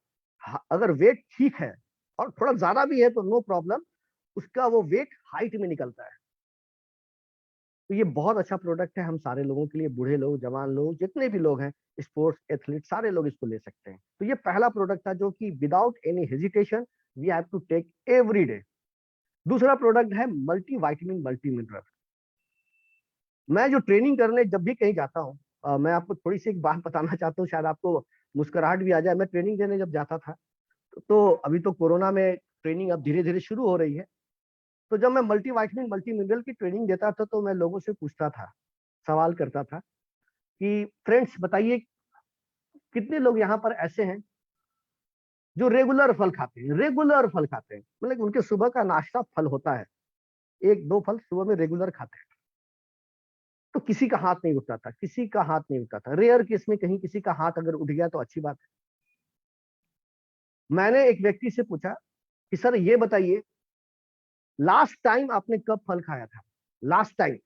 अगर वेट ठीक है और थोड़ा ज्यादा भी है तो नो प्रॉब्लम, उसका वो वेट हाइट में निकलता है। तो ये बहुत अच्छा प्रोडक्ट है हम सारे लोगों के लिए, बूढ़े लोग, जवान लोग, जितने भी लोग हैं, स्पोर्ट्स एथलीट, सारे लोग इसको ले सकते हैं। तो ये पहला प्रोडक्ट था जो कि without any hesitation we have to take every day. दूसरा प्रोडक्ट है मल्टी वाइटामिन मल्टी मिनरल। मैं जो ट्रेनिंग करने जब भी कहीं जाता हूँ, मैं आपको थोड़ी सी एक बात बताना चाहता हूँ, शायद आपको मुस्कुराहट भी आ जाए। मैं ट्रेनिंग देने जब जाता था, तो अभी तो कोरोना में ट्रेनिंग अब धीरे धीरे शुरू हो रही है, तो जब मैं मल्टी वाइटामिन मल्टी मिनरल की ट्रेनिंग देता था, तो मैं लोगों से पूछता था, सवाल करता था कि फ्रेंड्स बताइए, कितने लोग यहाँ पर ऐसे हैं जो रेगुलर फल खाते हैं, मतलब उनके सुबह का नाश्ता फल होता है, 1-2 फल सुबह में रेगुलर खाते हैं। तो किसी का हाथ नहीं उठता था, रेयर केस में कहीं किसी का हाथ अगर उठ गया तो अच्छी बात है। मैंने एक व्यक्ति से पूछा कि सर ये बताइए, लास्ट टाइम आपने कब फल खाया था, लास्ट टाइम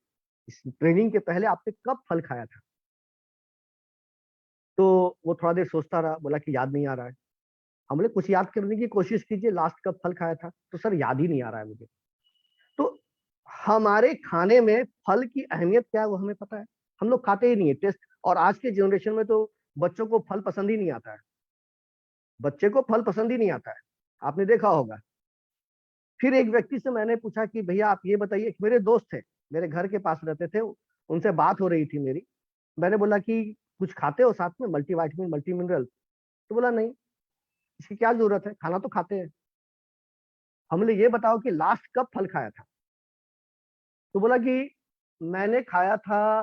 इस ट्रेनिंग के पहले आपने कब फल खाया था? तो वो थोड़ा देर सोचता रहा, बोला कि याद नहीं आ रहा है। हम बोले कुछ याद करने की कोशिश कीजिए, लास्ट कब फल खाया था? तो सर याद ही नहीं आ रहा है मुझे। तो हमारे खाने में फल की अहमियत क्या है वो हमें पता है, हम लोग खाते ही नहीं है। टेस्ट, और आज के जनरेशन में तो बच्चों को फल पसंद ही नहीं आता है, बच्चे को फल पसंद ही नहीं आता है, आपने देखा होगा। फिर एक व्यक्ति से मैंने पूछा कि भैया आप ये बताइए, मेरे दोस्त थे, मेरे घर के पास रहते थे, उनसे बात हो रही थी मेरी। मैंने बोला कि कुछ खाते हो साथ में मल्टी वाइटामिन मल्टी मिनरल? तो बोला नहीं, इसकी क्या जरूरत है, खाना तो खाते हैं। हमने ये बताओ कि लास्ट कब फल खाया था? तो बोला कि मैंने खाया था,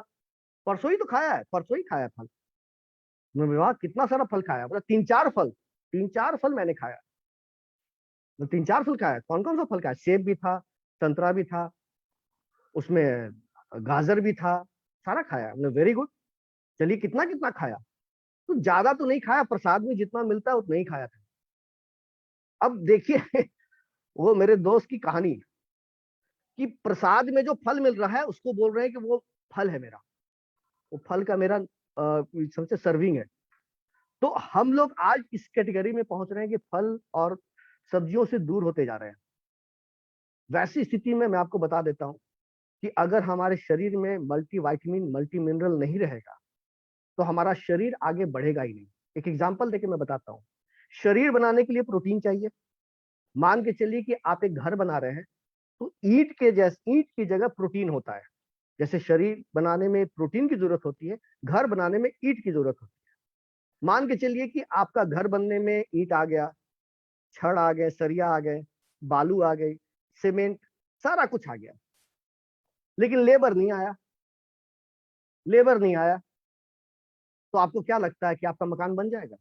परसों ही तो खाया है, परसों ही खाया फल। मैं बोला, वाह कितना सारा फल खाया? बोला 3-4 फल, 3-4 फल मैंने खाया। तो 3-4 फल खाया, कौन कौन सा फल खाया? सेब भी था, संतरा भी था, उसमें गाजर भी था, सारा खाया। मतलब वेरी गुड, चलिए कितना कितना खाया? तो ज्यादा तो नहीं खाया, प्रसाद में जितना मिलता है उतना ही खाया था। अब देखिए वो मेरे दोस्त की कहानी, कि प्रसाद में जो फल मिल रहा है उसको बोल रहे हैं कि वो फल है मेरा, वो फल का मेरा सबसे सर्विंग है। तो हम लोग आज इस कैटेगरी में पहुंच रहे हैं कि फल और सब्जियों से दूर होते जा रहे हैं। वैसी स्थिति में मैं आपको बता देता हूं कि अगर हमारे शरीर में मल्टी वाइटामिन मल्टी मिनरल नहीं रहेगा, तो हमारा शरीर आगे बढ़ेगा ही नहीं। एक एग्जांपल देके मैं बताता हूँ। शरीर बनाने के लिए प्रोटीन चाहिए। मान के चलिए कि आप एक घर बना रहे हैं, तो ईंट की जगह प्रोटीन होता है। जैसे शरीर बनाने में प्रोटीन की जरूरत होती है, घर बनाने में ईंट की जरूरत होती है। मान के चलिए कि आपका घर बनने में ईंट आ गया, छड़ आ गए, सरिया आ गए, बालू आ गई, सीमेंट, सारा कुछ आ गया, लेकिन लेबर नहीं आया, तो आपको क्या लगता है कि आपका मकान बन जाएगा?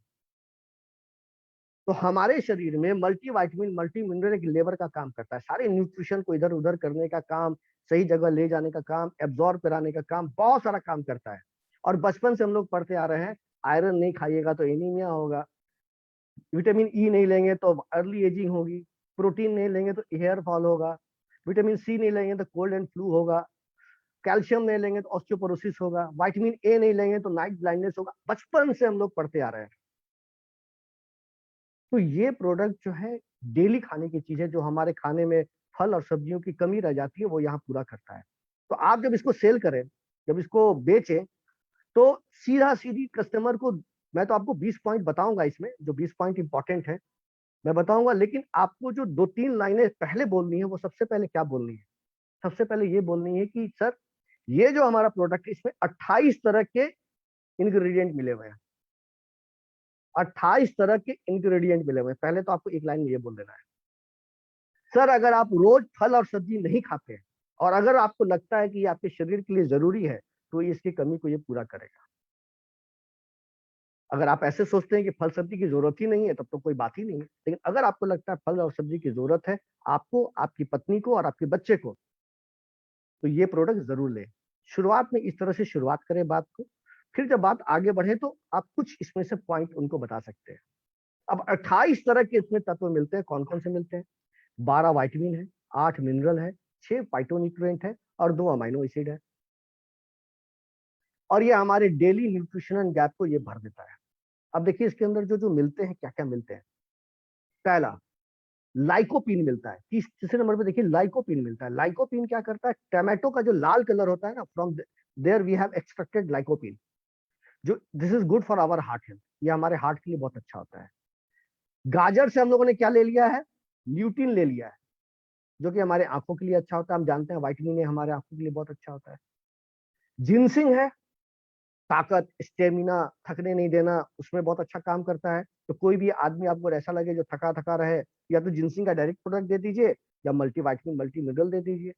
तो हमारे शरीर में मल्टी वाइटामिन मल्टी मिनरल एक लेबर का काम करता है, सारे न्यूट्रिशन को इधर उधर करने का काम, सही जगह ले जाने का काम, एब्जॉर्ब कराने का काम, बहुत सारा काम करता है। और बचपन से हम लोग पढ़ते आ रहे हैं, आयरन नहीं खाइएगा तो एनीमिया होगा, विटामिन ई नहीं लेंगे तो अर्ली एजिंग होगी, प्रोटीन नहीं लेंगे तो हेयर फॉल होगा, विटामिन सी नहीं लेंगे तो कोल्ड एंड फ्लू होगा, कैल्शियम नहीं लेंगे तो ऑस्टियोपोरोसिस होगा, विटामिन ए नहीं लेंगे तो नाइट ब्लाइंडनेस होगा। बचपन से हम लोग पढ़ते आ रहे हैं। तो ये प्रोडक्ट जो है डेली खाने की चीज है, जो हमारे खाने में फल और सब्जियों की कमी रह जाती है वो यहाँ पूरा करता है। तो आप जब इसको सेल करें, जब इसको बेचें, तो सीधा सीधी कस्टमर को, मैं तो आपको 20 पॉइंट बताऊंगा इसमें, जो 20 पॉइंट इंपॉर्टेंट है मैं बताऊंगा, लेकिन आपको जो 2-3 लाइनें पहले बोलनी है, वो सबसे पहले क्या बोलनी है? सबसे पहले ये बोलनी है कि सर ये जो हमारा प्रोडक्ट है, इसमें 28 तरह के इंग्रेडिएंट मिले हुए हैं। 28 तरह के इंग्रेडिएंट मिले हुए हैं। पहले तो आपको एक लाइन में ये बोल देना है, सर अगर आप रोज फल और सब्जी नहीं खाते हैं और अगर आपको लगता है कि ये आपके शरीर के लिए जरूरी है, तो इसकी कमी को ये पूरा करेगा। अगर आप ऐसे सोचते हैं कि फल सब्जी की जरूरत ही नहीं है, तब तो कोई बात ही नहीं है। लेकिन अगर आपको लगता है फल और सब्जी की जरूरत है आपको, आपकी पत्नी को और आपके बच्चे को, तो ये प्रोडक्ट जरूर लें। शुरुआत में इस तरह से शुरुआत करें बात को, फिर जब बात आगे बढ़े तो आप कुछ इसमें से पॉइंट उनको बता सकते हैं। अब 28 तरह के इसमें तत्व मिलते हैं। कौन कौन से मिलते हैं? 12 वाइटामिन है, 8 मिनरल है, 6 फाइटोन्यूट्रिएंट है और 2 अमीनो एसिड है। और ये हमारे डेली न्यूट्रिशनल गैप को ये भर देता है। अब देखिए इसके अंदर जो जो मिलते हैं, क्या क्या मिलते हैं। पहला, लाइकोपीन मिलता है। तीसरे नंबर पे देखिए लाइकोपीन मिलता है। लाइकोपीन क्या करता है? टमाटो का जो लाल कलर होता है ना, from there we have extracted lycopene, जो this is good for our heart health. ये हमारे हार्ट के लिए बहुत अच्छा होता है। गाजर से हम लोगों ने क्या ले लिया है? ल्यूटिन ले लिया है, जो कि हमारे आंखों के लिए अच्छा होता है। हम जानते हैं विटामिन ए हमारे आंखों के लिए बहुत अच्छा होता है। जिनसिंग है, ताकत, स्टेमिना, थकने नहीं देना, उसमें बहुत अच्छा काम करता है। तो कोई भी आदमी आपको ऐसा लगे जो थका थका रहे, या तो जिनसिंग का डायरेक्ट प्रोडक्ट दे दीजिए या मल्टीविटामिन मल्टी मिनरल दे दीजिए।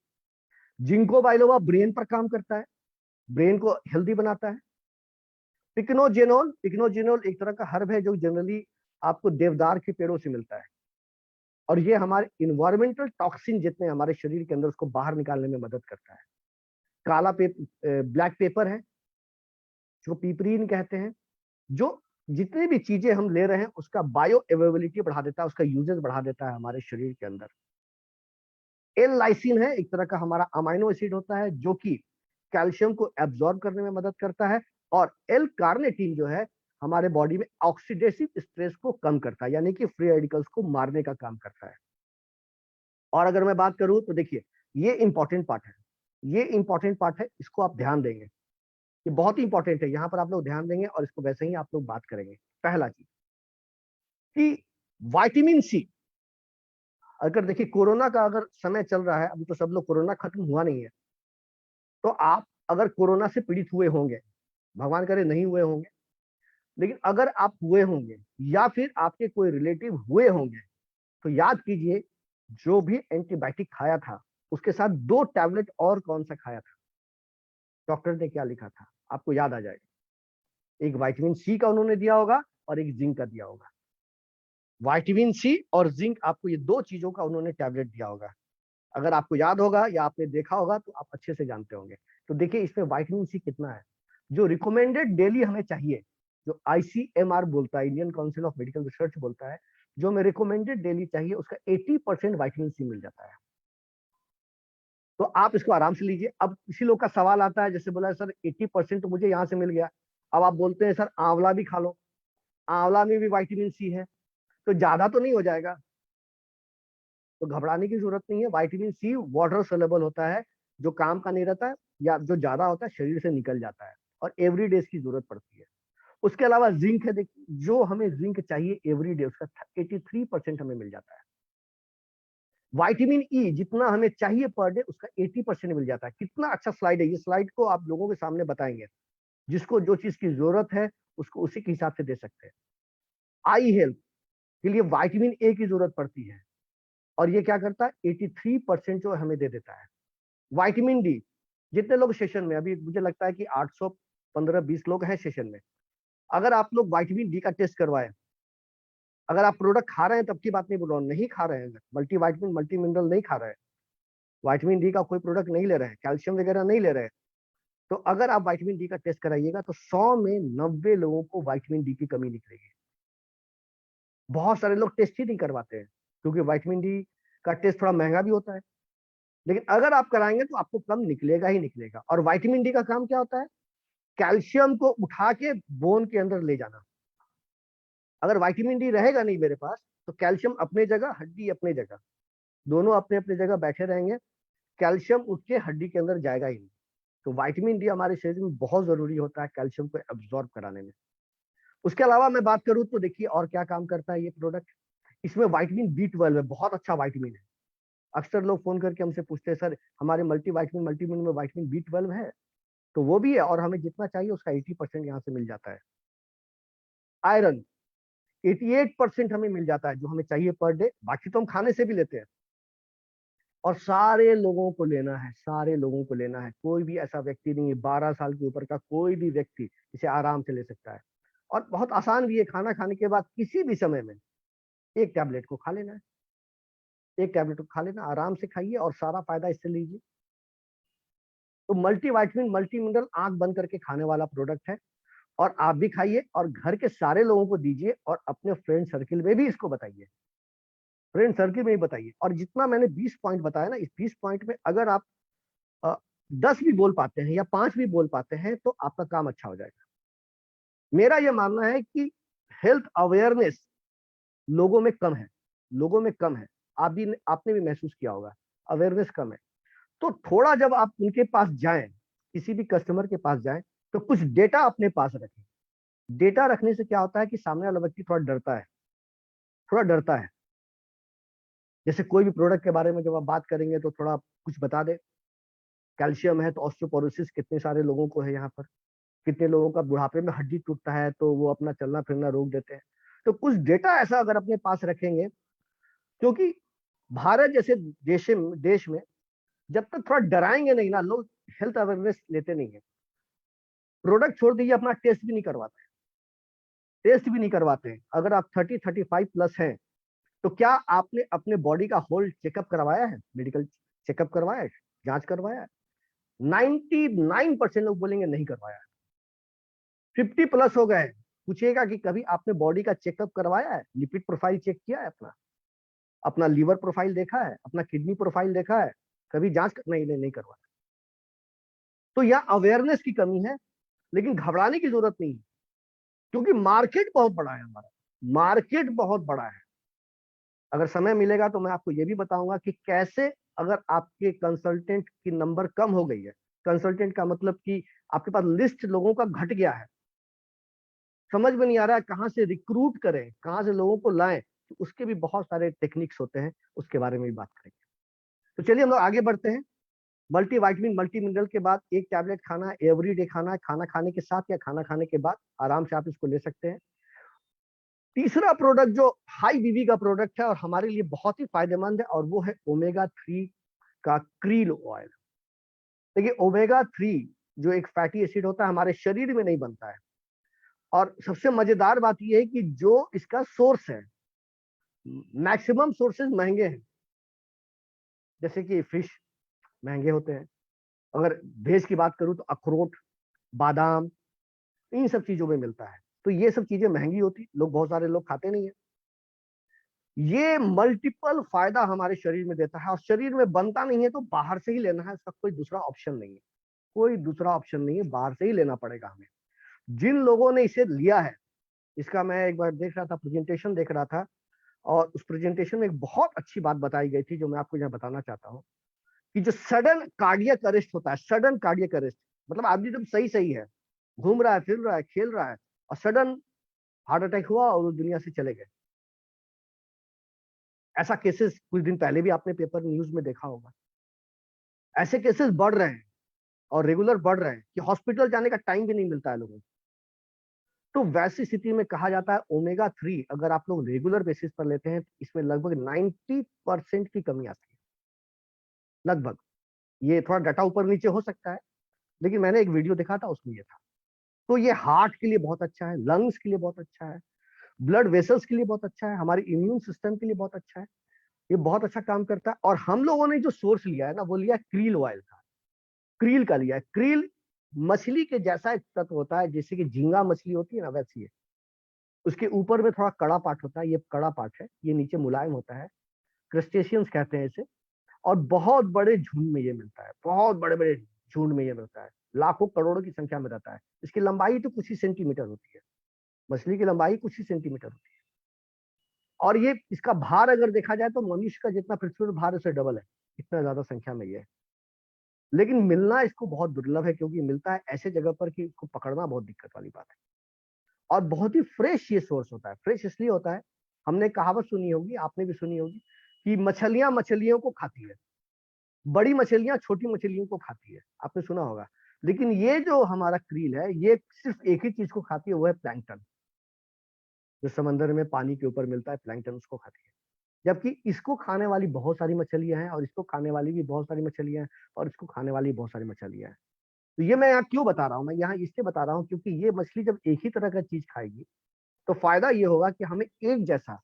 जिंको बाइलोवा ब्रेन पर काम करता है, ब्रेन को हेल्दी बनाता है। पिक्नोजेनोल, पिक्नोजेनोल एक तरह का हर्ब है जो जनरली आपको देवदार के पेड़ों से मिलता है, और ये हमारे इन्वायरमेंटल टॉक्सिन जितने हमारे शरीर के अंदर उसको बाहर निकालने में मदद करता है। काला ब्लैक पेपर है, जो पिपरीन कहते हैं, जो जितनी भी चीजें हम ले रहे हैं उसका बायो अवेलेबिलिटी बढ़ा देता है, उसका यूजेस बढ़ा देता है हमारे शरीर के अंदर। एल लाइसिन है, एक तरह का हमारा अमाइनो एसिड होता है, जो कि कैल्शियम को एब्जॉर्ब करने में मदद करता है। और एल कार्निटीन जो है हमारे बॉडी में ऑक्सीडेटिव स्ट्रेस को कम करता है, यानी कि फ्री रेडिकल्स को मारने का काम करता है। और अगर मैं बात करूं तो देखिए ये इंपॉर्टेंट पार्ट है, ये इंपॉर्टेंट पार्ट है, इसको आप ध्यान देंगे, ये बहुत ही इंपॉर्टेंट है। यहाँ पर आप लोग ध्यान देंगे और इसको वैसे ही आप लोग बात करेंगे। पहला चीज कि विटामिन सी, अगर देखिए कोरोना का अगर समय चल रहा है, अभी तो सब लोग, कोरोना खत्म हुआ नहीं है, तो आप अगर कोरोना से पीड़ित हुए होंगे, भगवान करे नहीं हुए होंगे, लेकिन अगर आप हुए होंगे या फिर आपके कोई रिलेटिव हुए होंगे, तो याद कीजिए जो भी एंटीबायोटिक खाया था उसके साथ 2 टैबलेट और कौन सा खाया था, डॉक्टर ने क्या लिखा था, आपको याद आ जाएगा। एक विटामिन सी का उन्होंने दिया होगा और एक जिंक का दिया होगा। विटामिन सी और जिंक, आपको ये 2 चीजों का उन्होंने टैबलेट दिया होगा। अगर आपको याद होगा या आपने देखा होगा तो आप अच्छे से जानते होंगे। तो देखिए इसमें विटामिन सी कितना है, जो रिकमेंडेड डेली हमें चाहिए, जो आईसीएमआर बोलता है, Indian council of medical research बोलता है, जो हमें रिकमेंडेड डेली चाहिए उसका 80% विटामिन सी मिल जाता है। तो आप इसको आराम से लीजिए। अब किसी लोग का सवाल आता है, जैसे बोला सर 80% तो मुझे यहाँ से मिल गया, अब आप बोलते हैं सर आंवला भी खा लो, आंवला में भी विटामिन सी है, तो ज्यादा तो नहीं हो जाएगा? तो घबराने की जरूरत नहीं है। विटामिन सी वाटर सोलेबल होता है, जो काम का नहीं रहता है या जो ज्यादा होता है शरीर से निकल जाता है, और एवरीडे इसकी जरूरत पड़ती है। उसके अलावा जिंक है, देखिए जो हमें जिंक चाहिए एवरीडे उसका 83% हमें मिल जाता है। विटामिन ई जितना हमें चाहिए पर डे उसका 80% मिल जाता है। कितना अच्छा स्लाइड है, ये स्लाइड को आप लोगों के सामने बताएंगे, जिसको जो चीज की जरूरत है उसको उसी के हिसाब से दे सकते हैं। आई हेल्थ के लिए विटामिन ए की जरूरत पड़ती है, और ये क्या करता है 83% जो हमें दे देता है। विटामिन डी, जितने लोग सेशन में, अभी मुझे लगता है कि 815-20 लोग हैं सेशन में, अगर आप लोग विटामिन डी का टेस्ट करवाएं, अगर आप प्रोडक्ट खा रहे हैं तब की बात नहीं बोल रहा हूँ, नहीं खा रहे हैं, मल्टी विटामिन मल्टी मिनरल नहीं खा रहे हैं, विटामिन डी का कोई प्रोडक्ट नहीं ले रहे हैं, कैल्शियम वगैरह नहीं ले रहे हैं, तो अगर आप विटामिन डी का टेस्ट कराइएगा तो 100 में 90 लोगों को विटामिन डी की कमी निकलेगी। बहुत सारे लोग टेस्ट ही नहीं करवाते हैं, क्योंकि विटामिन डी का टेस्ट थोड़ा महंगा भी होता है, लेकिन अगर आप कराएंगे तो आपको कम निकलेगा ही निकलेगा। और विटामिन डी का काम क्या होता है? कैल्शियम को उठा के बोन के अंदर ले जाना। अगर विटामिन डी रहेगा नहीं मेरे पास, तो कैल्शियम अपने जगह, हड्डी अपने जगह, दोनों अपने अपने जगह बैठे रहेंगे, कैल्शियम उठ के हड्डी के अंदर जाएगा ही नहीं। तो विटामिन डी हमारे शरीर में बहुत जरूरी होता है कैल्शियम को एब्जॉर्ब कराने में। उसके अलावा मैं बात करूं तो देखिए और क्या काम करता है ये प्रोडक्ट। इसमें विटामिन B12 है, बहुत अच्छा विटामिन है। अक्सर लोग फोन करके हमसे पूछते हैं सर हमारे मल्टीविटामिन में विटामिन B12 है, तो वो भी है, और हमें जितना चाहिए उसका 80% यहाँ से मिल जाता है। आयरन, 88% हमें मिल जाता है जो हमें चाहिए पर डे, बाकी तो हम खाने से भी लेते हैं। और सारे लोगों को लेना है, सारे लोगों को लेना है, कोई भी ऐसा व्यक्ति नहीं है 12 साल के ऊपर का कोई भी व्यक्ति इसे आराम से ले सकता है। और बहुत आसान भी है, खाना खाने के बाद किसी भी समय में एक टैबलेट को खा लेना है, एक टैबलेट को खा लेना, आराम से खाइए और सारा फायदा इससे लीजिए। तो मल्टीविटामिन मल्टी मिनरल आंख बंद करके खाने वाला प्रोडक्ट है, और आप भी खाइए और घर के सारे लोगों को दीजिए और अपने फ्रेंड सर्किल में भी इसको बताइए, फ्रेंड सर्किल में ही बताइए। और जितना मैंने 20 पॉइंट बताया ना, इस 20 पॉइंट में अगर आप 10 भी बोल पाते हैं या 5 भी बोल पाते हैं तो आपका काम अच्छा हो जाएगा। मेरा यह मानना है कि हेल्थ अवेयरनेस लोगों में कम है, लोगों में कम है। आपने भी महसूस किया होगा, अवेयरनेस कम है। तो थोड़ा जब आप उनके पास जाएं, किसी भी कस्टमर के पास जाएं, तो कुछ डेटा अपने पास रखें। डेटा रखने से क्या होता है कि सामने वाला व्यक्ति थोड़ा डरता है, थोड़ा डरता है। जैसे कोई भी प्रोडक्ट के बारे में जब आप बात करेंगे तो थोड़ा कुछ बता दे। कैल्शियम है तो ऑस्टियोपोरोसिस कितने सारे लोगों को है यहाँ पर, कितने लोगों का बुढ़ापे में हड्डी टूटता है तो वो अपना चलना फिरना रोक देते हैं। तो कुछ डेटा ऐसा अगर अपने पास रखेंगे, क्योंकि भारत जैसे देश में जब तक थोड़ा डराएंगे नहीं ना, लोग हेल्थ अवेयरनेस लेते नहीं है। प्रोडक्ट छोड़ दीजिए, अपना टेस्ट भी नहीं करवाते, टेस्ट भी नहीं करवाते हैं। अगर आप 30-35 प्लस हैं तो क्या आपने अपने बॉडी का होल चेकअप करवाया है, मेडिकल चेकअप करवाया है, जांच करवाया है? 99% लोग बोलेंगे नहीं करवाया है। 50 प्लस हो गए, पूछिएगा कि कभी आपने बॉडी का चेकअप करवाया है, लिपिड प्रोफाइल चेक किया है अपना, अपना लीवर प्रोफाइल देखा है, अपना किडनी प्रोफाइल देखा है? कभी जांच नहीं करवाया। तो यह अवेयरनेस की कमी है, लेकिन घबराने की जरूरत नहीं है, क्योंकि मार्केट बहुत बड़ा है, हमारा मार्केट बहुत बड़ा है। अगर समय मिलेगा तो मैं आपको यह भी बताऊंगा कि कैसे, अगर आपके कंसल्टेंट की नंबर कम हो गई है, कंसल्टेंट का मतलब कि आपके पास लिस्ट लोगों का घट गया है, समझ में नहीं आ रहा है कहां से रिक्रूट करें, कहां से लोगों को लाएं, तो उसके भी बहुत सारे टेक्निक्स होते हैं, उसके बारे में भी बात करेंगे। तो चलिए हम लोग आगे बढ़ते हैं। मल्टीविटामिन मल्टी मिनरल के बाद एक टैबलेट खाना है, एवरी डे खाना है, खाना खाने के साथ या खाना खाने के बाद आराम से आप इसको ले सकते हैं। तीसरा प्रोडक्ट जो हाई बीवी का प्रोडक्ट है और हमारे लिए बहुत ही फायदेमंद है, और वो है ओमेगा 3 का क्रील ऑयल। देखिए ओमेगा 3 जो एक फैटी एसिड होता है, हमारे शरीर में नहीं बनता है। और सबसे मजेदार बात यह है कि जो इसका सोर्स है, मैक्सिमम सोर्सेज महंगे हैं, जैसे कि फिश महंगे होते हैं। अगर भेज की बात करूं तो अखरोट, बादाम, इन सब चीजों में मिलता है। तो ये सब चीजें महंगी होती, लोग बहुत सारे लोग खाते नहीं है। ये मल्टीपल फायदा हमारे शरीर में देता है, और शरीर में बनता नहीं है तो बाहर से ही लेना है, इसका कोई दूसरा ऑप्शन नहीं है, कोई दूसरा ऑप्शन नहीं है, बाहर से ही लेना पड़ेगा हमें। जिन लोगों ने इसे लिया है, इसका मैं एक बार देख रहा था, प्रेजेंटेशन देख रहा था, और उस प्रेजेंटेशन में एक बहुत अच्छी बात बताई गई थी जो मैं आपको यहाँ बताना चाहता हूँ, कि जो सडन कार्डियक अरेस्ट होता है, सडन कार्डियक अरेस्ट मतलब आदमी जब सही सही है, घूम रहा है, फिर रहा है, खेल रहा है, और सडन हार्ट अटैक हुआ और वो दुनिया से चले गए। ऐसा केसेस कुछ दिन पहले भी आपने पेपर न्यूज में देखा होगा। ऐसे केसेस बढ़ रहे हैं और रेगुलर बढ़ रहे हैं कि हॉस्पिटल जाने का टाइम भी नहीं मिलता है लोगों को। तो वैसी स्थिति में कहा जाता है ओमेगा 3 अगर आप लोग रेगुलर बेसिस पर लेते हैं तो इसमें लगभग 90% की कमी आती है, लगभग। ये थोड़ा डाटा ऊपर नीचे हो सकता है, लेकिन मैंने एक वीडियो देखा था उसमें ये था। तो ये हार्ट के लिए बहुत अच्छा है, लंग्स के लिए बहुत अच्छा है, ब्लड वेसल्स के लिए बहुत अच्छा है, हमारे इम्यून सिस्टम के लिए बहुत अच्छा है, ये बहुत अच्छा काम करता है। और हम लोगों ने जो सोर्स लिया है ना, वो लिया क्रील ऑयल का, क्रील का लिया है। क्रील मछली के जैसा एक तत्व होता है, जैसे कि झींगा मछली होती है ना, वैसी है। उसके ऊपर में थोड़ा कड़ा पार्ट होता है, ये कड़ा पार्ट है, ये नीचे मुलायम होता है, क्रस्टेशियंस कहते हैं इसे। और बहुत बड़े झुंड में ये मिलता है, बहुत बड़े बड़े झुंड में ये मिलता है, लाखों करोड़ों की संख्या में रहता है। इसकी लंबाई तो कुछ ही सेंटीमीटर होती है, मछली की लंबाई कुछ ही सेंटीमीटर होती है। और ये इसका भार अगर देखा जाए तो मनुष्य का जितना पृथ्वी पर भार है उससे डबल है, इतना ज्यादा संख्या में ये है। लेकिन मिलना इसको बहुत दुर्लभ है, क्योंकि मिलता है ऐसे जगह पर कि इसको पकड़ना बहुत दिक्कत वाली बात है। और बहुत ही फ्रेश ये सोर्स होता है। फ्रेश इसलिए होता है, हमने कहावत सुनी होगी, आपने भी सुनी होगी, कि मछलियां मछलियों को खाती है, बड़ी मछलियां छोटी मछलियों को खाती है, आपने सुना होगा। लेकिन ये जो हमारा क्रील है, ये सिर्फ एक ही चीज को खाती है, वो है प्लैंकटन। जो समंदर में पानी के ऊपर मिलता है, प्लैंकटन उसको खाती है। जबकि इसको खाने वाली बहुत सारी मछलियां हैं, और इसको खाने वाली भी बहुत सारी मछलियां हैं, और इसको खाने वाली बहुत सारी मछलियां हैं। तो ये मैं यहाँ क्यों बता रहा हूँ, मैं यहाँ इसलिए बता रहा हूँ क्योंकि ये मछली जब एक ही तरह का चीज खाएगी तो फायदा ये होगा कि हमें एक जैसा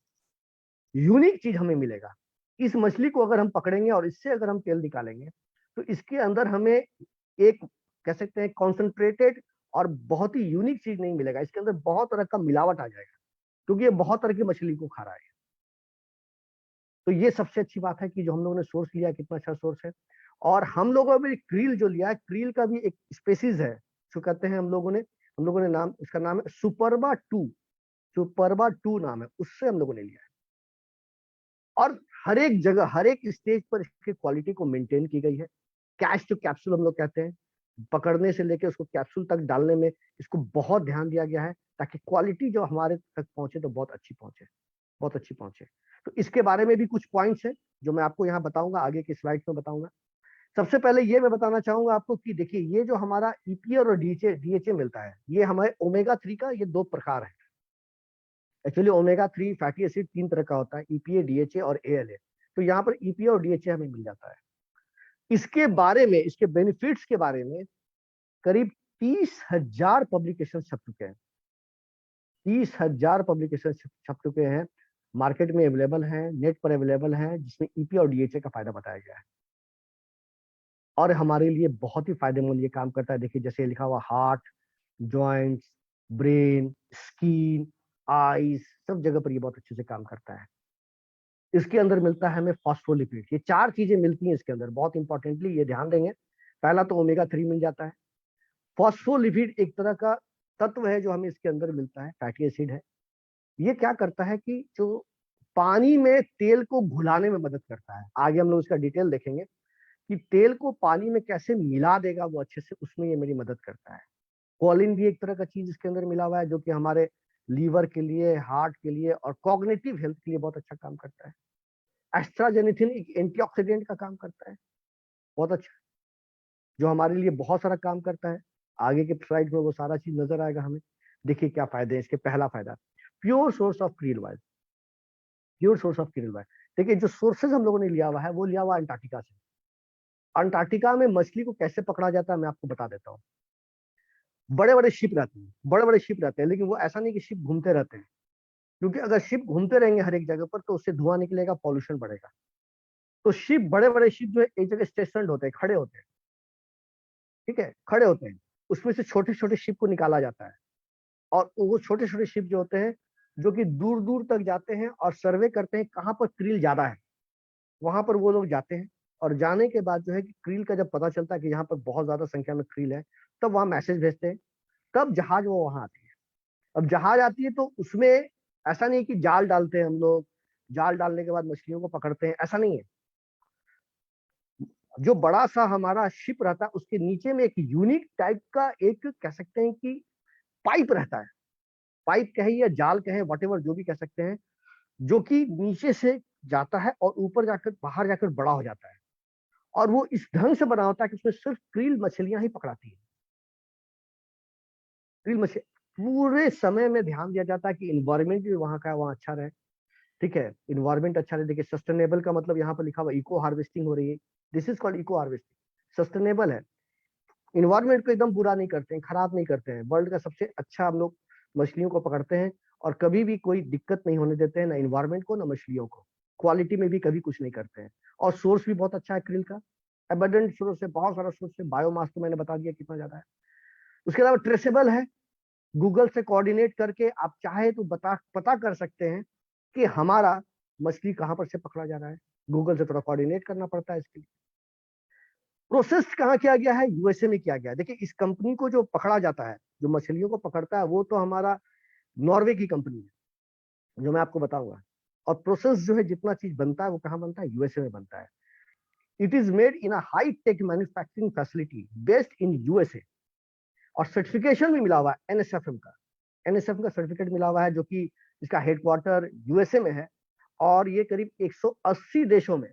यूनिक चीज हमें मिलेगा। इस मछली को अगर हम पकड़ेंगे और इससे अगर हम तेल निकालेंगे तो इसके अंदर हमें एक, कह सकते हैं, कॉन्सेंट्रेटेड और बहुत ही यूनिक चीज नहीं मिलेगा। इसके अंदर बहुत तरह का मिलावट आ जाएगा, क्योंकि ये बहुत तरह की मछली को खा रहा है। तो ये सबसे अच्छी बात है कि जो हम लोगों ने सोर्स लिया, कितना अच्छा सोर्स है। और हम लोगों ने क्रील जो लिया है, क्रील का भी एक स्पेसीज है, जो कहते हैं हम लोगों ने नाम, उसका नाम है सुपरबा 2। सुपरबा 2 नाम है, उससे हम लोगों ने लिया है। और हर एक जगह, हर एक स्टेज पर इसकी क्वालिटी को मेंटेन की गई है। कैच टू कैप्सूल हम लोग कहते हैं, पकड़ने से लेके उसको कैप्सूल तक डालने में इसको बहुत ध्यान दिया गया है, ताकि क्वालिटी जो हमारे तक पहुंचे तो बहुत अच्छी पहुंचे, बहुत अच्छी पहुंचे। तो इसके बारे में भी कुछ पॉइंट्स है जो मैं आपको यहाँ बताऊंगा, आगे की स्लाइड्स में बताऊंगा। सबसे पहले ये मैं बताना चाहूंगा आपको कि देखिए, ये जो हमारा ईपीए और डीएचए मिलता है, ये हमारे ओमेगा 3 का ये 2 प्रकार है। एक्चुअली ओमेगा 3 फैटी एसिड 3 तरह का होता है, ईपीए, डीएचए और एएलए। तो यहाँ पर ईपीए और डीएचए हमें मिल जाता है। इसके बारे में, इसके बेनिफिट्स के बारे में करीब 30,000 पब्लिकेशन छप चुके हैं। 30,000 पब्लिकेशन छप चुके हैं, मार्केट में अवेलेबल हैं, नेट पर अवेलेबल हैं, जिसमें ईपी और डीएचए का फायदा बताया गया है। और हमारे लिए बहुत ही फायदेमंद ये काम करता है। देखिए, जैसे लिखा हुआ heart, joints, brain, skin, eyes, सब जगह पर ये बहुत अच्छे से काम करता है। इसके अंदर मिलता है हमें फॉस्फोलिपिड। ये 4 चीजें मिलती हैं इसके अंदर, बहुत इंपॉर्टेंटली ये ध्यान देंगे। पहला तो ओमेगा 3 मिल जाता है। फॉस्फोलिपिड एक तरह का तत्व है जो हमें इसके अंदर मिलता है, फैटी एसिड है। ये क्या करता है कि जो पानी में तेल को घुलाने में मदद करता है। आगे हम लोग इसका डिटेल देखेंगे कि तेल को पानी में कैसे मिला देगा वो अच्छे से, उसमें ये मेरी मदद करता है। कोलिन भी एक तरह का चीज इसके अंदर मिला हुआ है, जो कि हमारे लीवर के लिए, हार्ट के लिए और कॉग्निटिव हेल्थ के लिए बहुत अच्छा काम करता है। एस्ट्राजेनिथिन एक एंटीऑक्सीडेंट का काम करता है, बहुत अच्छा, जो हमारे लिए बहुत सारा काम करता है। आगे के स्लाइड में वो सारा चीज नजर आएगा हमें। देखिए क्या फायदे हैं इसके। पहला फायदा, pure source of krill oil. Pure source of krill oil, देखिए जो सोर्सेज हम लोगों ने लिया हुआ है वो लिया हुआ अंटार्कटिका से। अंटार्कटिका में मछली को कैसे पकड़ा जाता है मैं आपको बता देता हूँ। बड़े बड़े शिप रहते हैं, बड़े बड़े शिप रहते हैं, लेकिन वो ऐसा नहीं कि शिप घूमते रहते हैं, क्योंकि अगर शिप घूमते रहेंगे हर एक जगह पर तो उससे धुआं निकलेगा, पॉल्यूशन बढ़ेगा। तो शिप, बड़े बड़े शिप जो है एक जगह स्टेशन होते हैं, खड़े होते हैं, ठीक है, खड़े होते हैं। उसमें से छोटे छोटे शिप को निकाला जाता है, और वो छोटे छोटे शिप जो होते हैं, जो कि दूर दूर तक जाते हैं और सर्वे करते हैं कहाँ पर क्रील ज्यादा है, वहां पर वो लोग जाते हैं। और जाने के बाद जो है कि क्रील का जब पता चलता है कि यहाँ पर बहुत ज्यादा संख्या में क्रील है, तब वहां मैसेज भेजते हैं, तब जहाज वो वहां आती है। अब जहाज आती है तो उसमें ऐसा नहीं कि जाल डालते हैं हम लोग, जाल डालने के बाद मछलियों को पकड़ते हैं, ऐसा नहीं है। जो बड़ा सा हमारा शिप रहता है उसके नीचे में एक यूनिक टाइप का, एक कह सकते हैं कि पाइप रहता है। पाइप कहे या जाल कहे, वॉटेवर, जो भी कह सकते हैं, जो कि नीचे से जाता है और ऊपर जाकर, बाहर जाकर बड़ा हो जाता है। और वो इस ढंग से बना होता है कि उसमें सिर्फ क्रील मछलियां ही पकड़ाती है। क्रील मछली, पूरे समय में ध्यान दिया जाता है कि इन्वायरमेंट भी वहां का वहां अच्छा रहे, ठीक है, इन्वायरमेंट अच्छा रहे। देखिए सस्टेनेबल का मतलब यहाँ पर लिखा हुआ इको हार्वेस्टिंग हो रही है, this is called eco harvesting. Sustainable है, इन्वायरमेंट को एकदम बुरा नहीं करते हैं, खराब नहीं करते हैं। वर्ल्ड का सबसे अच्छा हम लोग मछलियों को पकड़ते हैं, और कभी भी कोई दिक्कत नहीं होने देते हैं, ना इन्वायरमेंट को ना मछलियों को। क्वालिटी में भी कभी कुछ नहीं करते हैं। और सोर्स भी बहुत अच्छा है क्रिल का, एबंडेंट सोर्स है, बहुत सारा सोर्स है। बायोमास तो मैंने बता दिया कितना ज्यादा है। उसके अलावा ट्रेसेबल है, गूगल से कोऑर्डिनेट करके आप चाहे तो पता कर सकते हैं कि हमारा मछली कहाँ पर से पकड़ा जा रहा है। गूगल से थोड़ा कोऑर्डिनेट करना पड़ता है इसके लिए। प्रोसेस कहाँ किया गया है, यूएसए में किया गया है। देखिए इस कंपनी को जो पकड़ा जाता है, जो मछलियों को पकड़ता है, वो तो हमारा नॉर्वे की कंपनी है, जो मैं आपको बताऊंगा। और प्रोसेस जो है, जितना चीज बनता है वो कहाँ बनता है, यूएसए में बनता है। It is made in a high tech manufacturing facility based in USA. और सर्टिफिकेशन भी मिला हुआ है एनएसएफएम का। एनएसएफएम का सर्टिफिकेट मिला हुआ है, जो कि इसका हेडक्वार्टर यूएसए में है। और ये करीब 180 देशों में,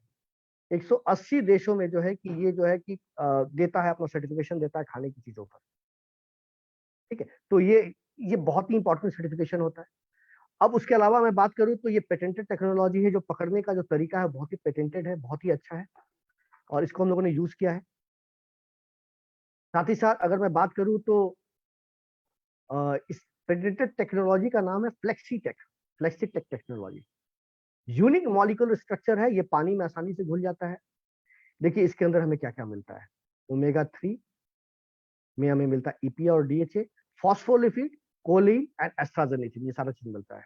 180 देशों में जो है कि ये जो है कि देता है, अपना सर्टिफिकेशन देता है खाने की चीजों पर, ठीक है। तो ये बहुत ही इंपॉर्टेंट सर्टिफिकेशन होता है। अब उसके अलावा मैं बात करूं तो ये पेटेंटेड टेक्नोलॉजी है, जो पकड़ने का जो तरीका है बहुत ही पेटेंटेड है, बहुत ही अच्छा है, और इसको हम लोगों ने यूज किया है। साथ ही साथ अगर मैं बात करूं तो इस पेटेंटेड टेक्नोलॉजी का नाम है फ्लेक्सीटेक टेक्नोलॉजी। यूनिक मॉलिक्यूलर स्ट्रक्चर है, ये पानी में आसानी से घुल जाता है। देखिए इसके अंदर हमें क्या क्या मिलता है। ओमेगा 3 में हमें मिलता है EPA और DHA, फॉस्फोलिपिड, कोलिन एंड एस्ट्राजेनेटिन, ये सारा चीज मिलता है।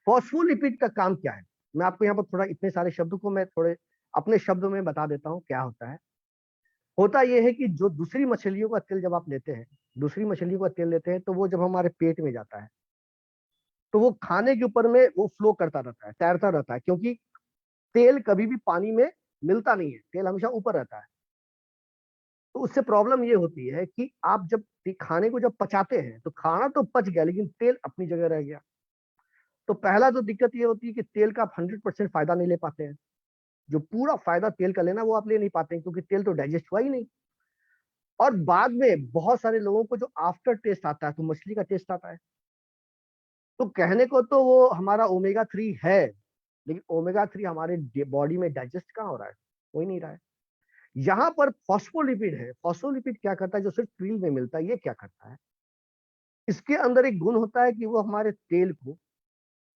फॉस्फोलिपिड का काम क्या है, मैं आपको यहाँ पर थोड़ा इतने सारे शब्दों को मैं थोड़े अपने शब्दों में बता देता हूँ क्या होता है। होता यह है कि जो दूसरी मछलियों का तेल जब आप लेते हैं, दूसरी मछलियों का तेल लेते हैं, तो वो जब हमारे पेट में जाता है तो वो खाने के ऊपर में वो फ्लो करता रहता है, तैरता रहता है, क्योंकि तेल कभी भी पानी में मिलता नहीं है, तेल हमेशा ऊपर रहता है। तो उससे प्रॉब्लम ये होती है कि आप जब खाने को जब पचाते हैं तो खाना तो पच गया लेकिन तेल अपनी जगह रह गया। तो पहला तो दिक्कत ये होती है कि तेल का आप 100% फायदा नहीं ले पाते हैं। जो पूरा फायदा तेल का लेना वो आप ले नहीं पाते हैं, क्योंकि तेल तो डाइजेस्ट हुआ ही नहीं। और बाद में बहुत सारे लोगों को जो आफ्टर टेस्ट आता है तो मछली का टेस्ट आता है। तो कहने को तो वो हमारा ओमेगा 3 है, लेकिन ओमेगा 3 हमारे बॉडी में डाइजेस्ट कहाँ हो रहा है, हो ही नहीं रहा है। यहाँ पर फॉस्फोलिपिड है। फॉस्फोलिपिड क्या करता है, जो सिर्फ क्रील में मिलता है, ये क्या करता है, इसके अंदर एक गुण होता है कि वो हमारे तेल को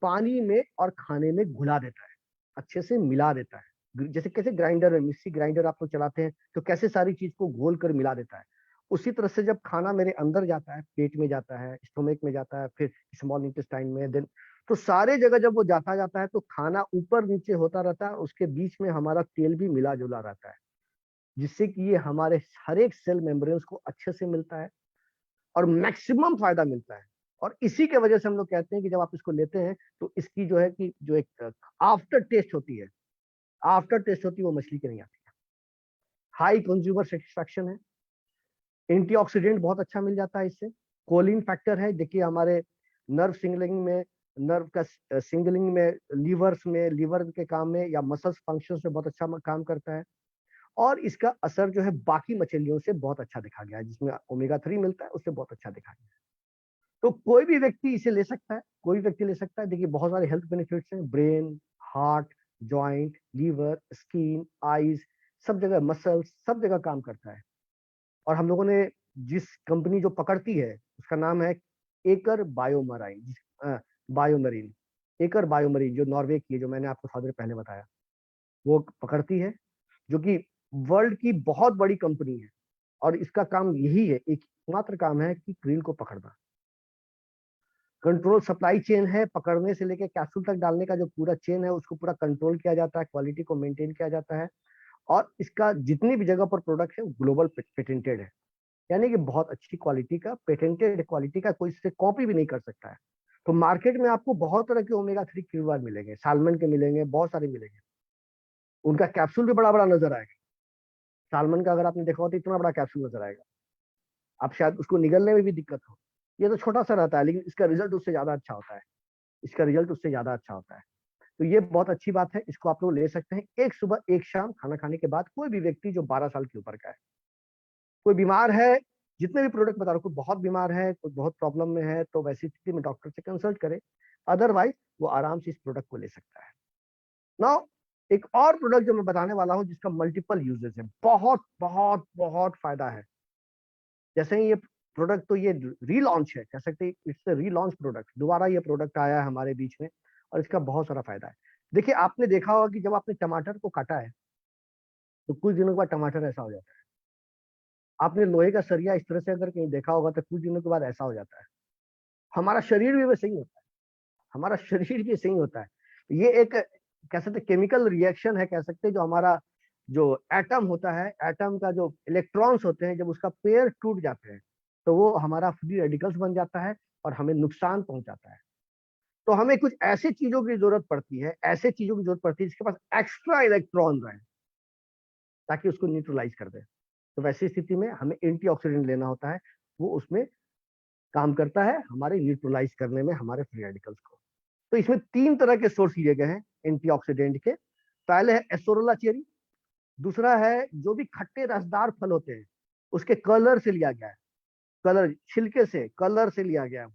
पानी में और खाने में घुला देता है, अच्छे से मिला देता है। जैसे कैसे ग्राइंडर में, मिक्सी ग्राइंडर आप लोग चलाते हैं तो कैसे सारी चीज को घोल कर मिला देता है, उसी तरह से जब खाना मेरे अंदर जाता है, पेट में जाता है, स्टोमक में जाता है, फिर स्मॉल इंटेस्टाइन में, देन तो सारे जगह जब वो जाता जाता है तो खाना ऊपर नीचे होता रहता है, उसके बीच में हमारा तेल भी मिला जुला रहता है, जिससे कि ये हमारे हर एक सेल मेम्ब्रेन्स को अच्छे से मिलता है और मैक्सिमम फायदा मिलता है। और इसी के वजह से हम लोग कहते हैं कि जब आप इसको लेते हैं तो इसकी जो है कि जो एक आफ्टर टेस्ट होती है, आफ्टर टेस्ट होती है, वो मछली की नहीं आती है। हाई कंज्यूमर सेटिस्फैक्शन है, एंटीऑक्सीडेंट बहुत अच्छा मिल जाता है इससे। कोलिन फैक्टर है, देखिए हमारे नर्व सिंगलिंग में, नर्व का सिंगलिंग में, लीवर्स में, लीवर के काम में या मसल्स फंक्शन में बहुत अच्छा काम करता है। और इसका असर जो है बाकी मछलियों से बहुत अच्छा देखा गया है, जिसमें ओमेगा 3 मिलता है उससे बहुत अच्छा देखा गया है। तो कोई भी व्यक्ति इसे ले सकता है, कोई व्यक्ति ले सकता है। देखिए बहुत सारे हेल्थ बेनिफिट्स हैं, brain, heart, joint, liver, skin, eyes, सब जगह मसल्स, सब जगह काम करता है। और हम लोगों ने जिस कंपनी जो पकड़ती है उसका नाम है एकर बायोमराइन, बायोमरीन, एकर बायोमरीन, जो नॉर्वे की है, जो मैंने आपको थोड़ी देर पहले बताया, वो पकड़ती है, जो कि वर्ल्ड की बहुत बड़ी कंपनी है। और इसका काम यही है, एकमात्र काम है कि क्रील को पकड़ना। कंट्रोल सप्लाई चेन है, पकड़ने से लेकर कैप्सूल तक डालने का जो पूरा चेन है उसको पूरा कंट्रोल किया जाता है, क्वालिटी को मेंटेन किया जाता है। और इसका जितनी भी जगह पर प्रोडक्ट है वो ग्लोबल पेटेंटेड है, यानी कि बहुत अच्छी क्वालिटी का, पेटेंटेड क्वालिटी का, कोई इससे कॉपी भी नहीं कर सकता है। तो मार्केट में आपको बहुत तरह के ओमेगा 3 क्यूआर मिलेंगे, सालमन के मिलेंगे, बहुत सारे मिलेंगे। उनका कैप्सूल भी बड़ा बड़ा नजर आएगा। सालमन का अगर आपने देखा हो तो इतना बड़ा कैप्सूल नजर आएगा, आप शायद उसको निगलने में भी दिक्कत हो। ये तो छोटा सा रहता है लेकिन इसका रिजल्ट उससे ज्यादा अच्छा होता है, इसका रिजल्ट उससे ज्यादा अच्छा होता है। तो ये बहुत अच्छी बात है, इसको आप लोग ले सकते हैं एक सुबह एक शाम खाना खाने के बाद। कोई भी व्यक्ति जो 12 साल के ऊपर का है, कोई बीमार है, जितने भी प्रोडक्ट बता रहा हूँ, कोई बहुत बीमार है, कोई बहुत प्रॉब्लम में है, तो वैसी स्थिति में डॉक्टर से कंसल्ट करे, अदरवाइज वो आराम से इस प्रोडक्ट को ले सकता है। नाउ एक और प्रोडक्ट जो मैं बताने वाला हूँ जिसका मल्टीपल यूजेस है, बहुत बहुत बहुत फायदा है। जैसे ही ये प्रोडक्ट, तो ये रीलॉन्च है, कह सकते हैं इट्स रीलॉन्च प्रोडक्ट, दोबारा ये प्रोडक्ट आया है हमारे बीच में और इसका बहुत सारा फायदा है। देखिए आपने देखा होगा कि जब आपने टमाटर को काटा है तो कुछ दिनों के बाद टमाटर ऐसा हो जाता है। आपने लोहे का सरिया इस तरह से अगर कहीं देखा होगा तो कुछ दिनों के बाद ऐसा हो जाता है। हमारा शरीर भी वैसे ही होता है, हमारा शरीर भी सही होता है। ये एक कह सकते केमिकल रिएक्शन है, कह सकते हैं, जो हमारा जो एटम होता है, एटम का जो इलेक्ट्रॉन्स होते हैं, जब उसका पेयर टूट जाते हैं तो वो हमारा फ्री रेडिकल्स बन जाता है और हमें नुकसान पहुंचाता है। तो हमें कुछ ऐसी चीजों की जरूरत पड़ती है, ऐसे चीजों की जरूरत पड़ती है जिसके पास एक्स्ट्रा इलेक्ट्रॉन रहे, ताकि उसको न्यूट्रलाइज कर दे। तो वैसी स्थिति में हमें एंटीऑक्सीडेंट लेना होता है, वो उसमें काम करता है हमारे न्यूट्रलाइज करने में हमारे फ्री रेडिकल्स को। तो इसमें 3 तरह के सोर्स लिए गए हैं एंटीऑक्सीडेंट के। पहले है एस्टोरोला चेरी, दूसरा है जो भी खट्टे रसदार फल होते हैं उसके कलर से लिया गया है, कलर छिलके से, कलर से लिया गया है।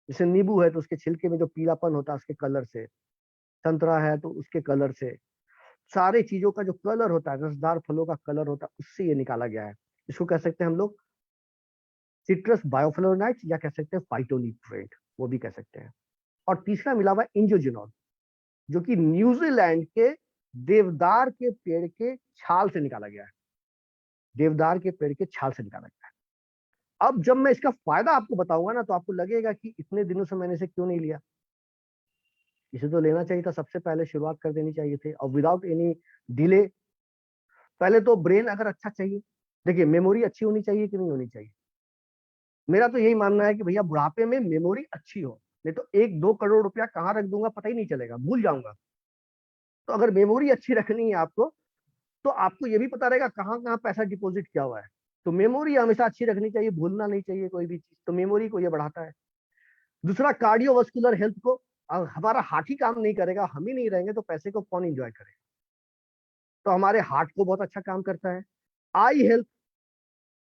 जैसे नींबू है तो उसके छिलके में जो पीलापन होता है उसके कलर से, संतरा है तो उसके कलर से, सारे चीजों का जो कलर होता है, रसदार फलों का कलर होता है, उससे ये निकाला गया है। इसको कह सकते हैं हम लोग सिट्रस बायोफ्लोवोनाइड्स, या कह सकते हैं फाइटोन्यूट्रिएंट, वो भी कह सकते हैं। और तीसरा मिला हुआ है इंजोजिनॉल, जो कि न्यूजीलैंड के देवदार के पेड़ के छाल से निकाला गया है। देवदार के पेड़ के छाल से निकाला गया है। अब जब मैं इसका फायदा आपको बताऊंगा ना, तो आपको लगेगा कि इतने दिनों से मैंने इसे क्यों नहीं लिया। इसे तो लेना चाहिए था, सबसे पहले शुरुआत कर देनी चाहिए थी, और विदाउट एनी डिले। पहले तो ब्रेन अगर अच्छा चाहिए, देखिए मेमोरी अच्छी होनी चाहिए कि नहीं होनी चाहिए। मेरा तो यही मानना है कि भैया बुढ़ापे में मेमोरी अच्छी हो, नहीं तो 1-2 करोड़ रुपया कहाँ रख दूंगा पता ही नहीं चलेगा, भूल जाऊंगा। तो अगर मेमोरी अच्छी रखनी है आपको, तो आपको ये भी पता रहेगा कहाँ कहाँ पैसा डिपॉजिट किया हुआ है। तो मेमोरी हमेशा अच्छी रखनी चाहिए, भूलना नहीं चाहिए कोई भी चीज, तो मेमोरी को ये बढ़ाता है। दूसरा, कार्डियोवास्कुलर हेल्थ को, हमारा हार्ट ही काम नहीं करेगा, हम ही नहीं रहेंगे तो पैसे को कौन एंजॉय करेगा। तो हमारे हार्ट को बहुत अच्छा काम करता है। आई हेल्थ,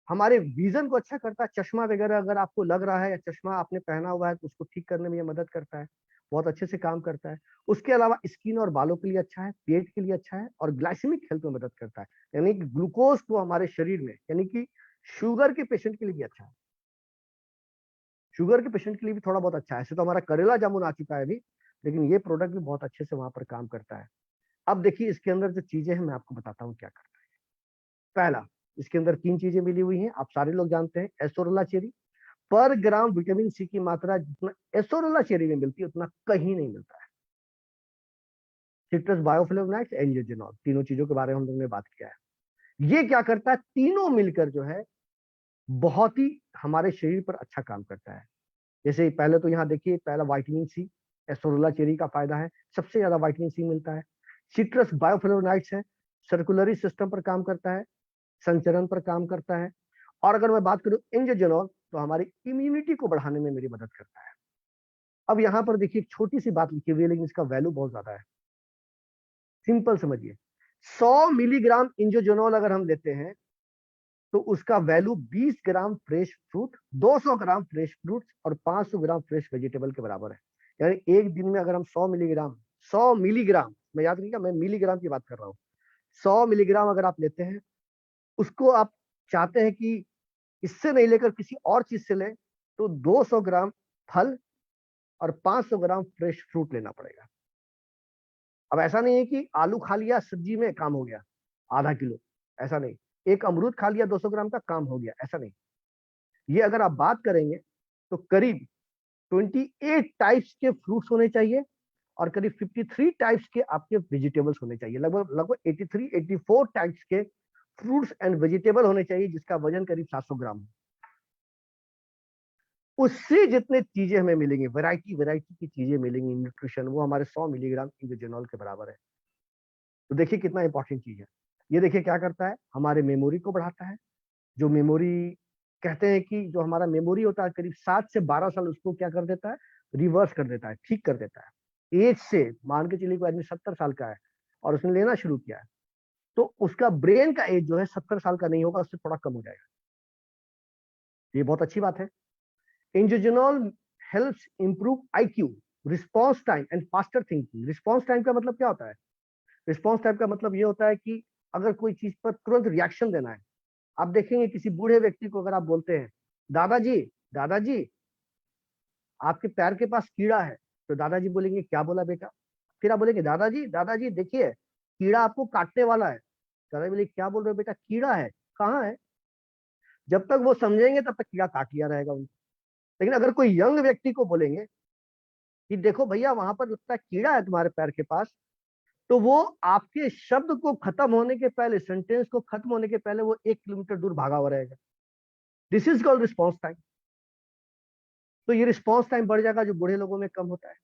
हमारे विजन को अच्छा करता है। चश्मा वगैरह अगर आपको लग रहा है या चश्मा आपने पहना हुआ है तो उसको ठीक करने में ये मदद करता है, बहुत अच्छे से काम करता है। उसके अलावा स्किन और बालों के लिए अच्छा है, पेट के लिए अच्छा है, और ग्लाइसेमिक हेल्थ में मदद करता है, यानी कि ग्लूकोज को हमारे शरीर में, यानी कि शुगर के पेशेंट के लिए भी अच्छा है। शुगर के पेशेंट के लिए भी थोड़ा बहुत अच्छा है। ऐसे तो हमारा करेला जामुन आ चुका है अभी, लेकिन ये प्रोडक्ट भी बहुत अच्छे से वहां पर काम करता है। अब देखिए इसके अंदर जो चीजें हैं मैं आपको बताता हूँ क्या करता है। पहला, इसके अंदर 3 चीजें मिली हुई हैं, आप सारे लोग जानते हैं। एस्टोरोला चेरी, पर ग्राम विटामिन सी की मात्रा जितना एस्टोरोला चेरी में मिलती है उतना कहीं नहीं मिलता है। सिट्रस बायोफ्लेवोनाइड्स, एंजियोजेनॉल, तीनों चीजों के बारे में हम लोगों ने बात किया है। ये क्या करता है, तीनों मिलकर जो है बहुत ही हमारे शरीर पर अच्छा काम करता है। जैसे पहले तो यहाँ देखिए, पहला विटामिन सी, एस्टोरोला चेरी का फायदा है, सबसे ज्यादा विटामिन सी मिलता है। सिट्रस बायोफ्लेवोनाइड्स है, सर्कुलरी सिस्टम पर काम करता है, संचरण पर काम करता है। और अगर मैं बात करूं एंजियोजेनॉल, तो हमारी इम्यूनिटी को बढ़ाने में मेरी मदद करता है। अब यहाँ पर देखिए एक छोटी सी बात लिखी हुई है, लेकिन इसका वैल्यू बहुत ज्यादा है। सिंपल समझिए, 100 मिलीग्राम इंजोजेनॉल अगर हम लेते हैं तो उसका वैल्यू 20 ग्राम फ्रेश फ्रूट, 200 ग्राम फ्रेश फ्रूट और 500 ग्राम फ्रेश वेजिटेबल के बराबर है। यानी एक दिन में अगर हम 100 मिलीग्राम, मैं याद नहीं किया, मैं मिलीग्राम की बात कर रहा हूँ, 100 मिलीग्राम अगर आप लेते हैं, उसको आप चाहते हैं कि इससे नहीं लेकर किसी और चीज से लें, तो 200 ग्राम फल और 500 ग्राम फ्रेश फ्रूट लेना पड़ेगा। अब ऐसा नहीं है कि आलू खा लिया सब्जी में काम हो गया आधा किलो, ऐसा नहीं। एक अमरूद खा लिया 200 ग्राम का काम हो गया, ऐसा नहीं। ये अगर आप बात करेंगे तो करीब 28 टाइप्स के फ्रूट्स होने चाहिए, और करीब 53 टाइप्स के आपके वेजिटेबल्स होने चाहिए। लगभग लगभग 84 टाइप्स के फ्रूट्स एंड वेजिटेबल होने चाहिए, जिसका वजन करीब 700 ग्राम। उससे जितने चीजें हमें मिलेंगी, वैरायटी वैरायटी की चीजें मिलेंगी न्यूट्रिशन, वो हमारे 100 मिलीग्राम इंजोजेनॉल के बराबर है। तो देखिए कितना इंपॉर्टेंट चीज है। ये देखिए क्या करता है, हमारे मेमोरी को बढ़ाता है। जो मेमोरी, कहते हैं कि जो हमारा मेमोरी होता है करीब 7 से 12 साल उसको क्या कर देता है, रिवर्स कर देता है, ठीक कर देता है। एज से मान के चलिए कोई आदमी 70 साल का है और उसने लेना शुरू किया है, तो उसका ब्रेन का एज जो है 70 साल का नहीं होगा, उससे थोड़ा कम हो जाएगा। ये बहुत अच्छी बात है। इंजोजेनॉल helps improve IQ, response time and faster thinking. Response time का मतलब क्या होता है, रिस्पॉन्स टाइम का मतलब ये होता है कि अगर कोई चीज पर तुरंत रिएक्शन देना है। आप देखेंगे किसी बूढ़े व्यक्ति को अगर आप बोलते हैं, दादाजी दादाजी आपके पैर के पास कीड़ा है, तो दादाजी बोलेंगे क्या बोला बेटा। फिर आप बोलेंगे दादाजी दादाजी देखिए कीड़ा आपको काटने वाला है। दादाजी बोले क्या बोल रहे हो बेटा, कीड़ा है, कहाँ है। जब तक वो समझेंगे तब तक कीड़ा काट लिया रहेगा उनको। लेकिन अगर कोई यंग व्यक्ति को बोलेंगे कि देखो भैया वहां पर लगता है कीड़ा है तुम्हारे पैर के पास, तो वो आपके शब्द को खत्म होने के पहले, सेंटेंस को खत्म होने के पहले वो 1 किलोमीटर दूर भागा हुआ रहेगा। This is called response time. तो ये रिस्पॉन्स टाइम बढ़ जाएगा, जो बूढ़े लोगों में कम होता है।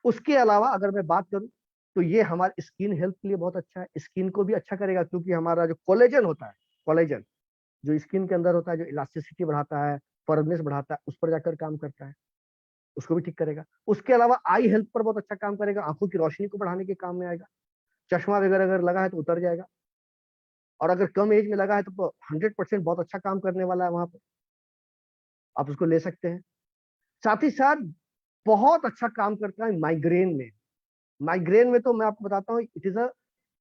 उसके अलावा अगर मैं बात करूं, तो ये हमारे स्किन हेल्थ के लिए बहुत अच्छा है। स्किन को भी अच्छा करेगा, क्योंकि हमारा जो कोलेजन होता है, कोलेजन जो स्किन के अंदर होता है, जो इलास्टिसिटी बढ़ाता है, फर्मनेस बढ़ाता है, उस पर जाकर काम करता है, उसको भी ठीक करेगा। उसके अलावा आई हेल्थ पर बहुत अच्छा काम करेगा, आंखों की रोशनी को बढ़ाने के काम में आएगा। चश्मा वगैरह अगर लगा है तो उतर जाएगा, और अगर कम एज में लगा है तो 100% बहुत अच्छा काम करने वाला है वहां पर, आप उसको ले सकते हैं। साथ ही साथ बहुत अच्छा काम करता है माइग्रेन में। माइग्रेन में तो मैं आपको बताता हूँ, इट इज अ,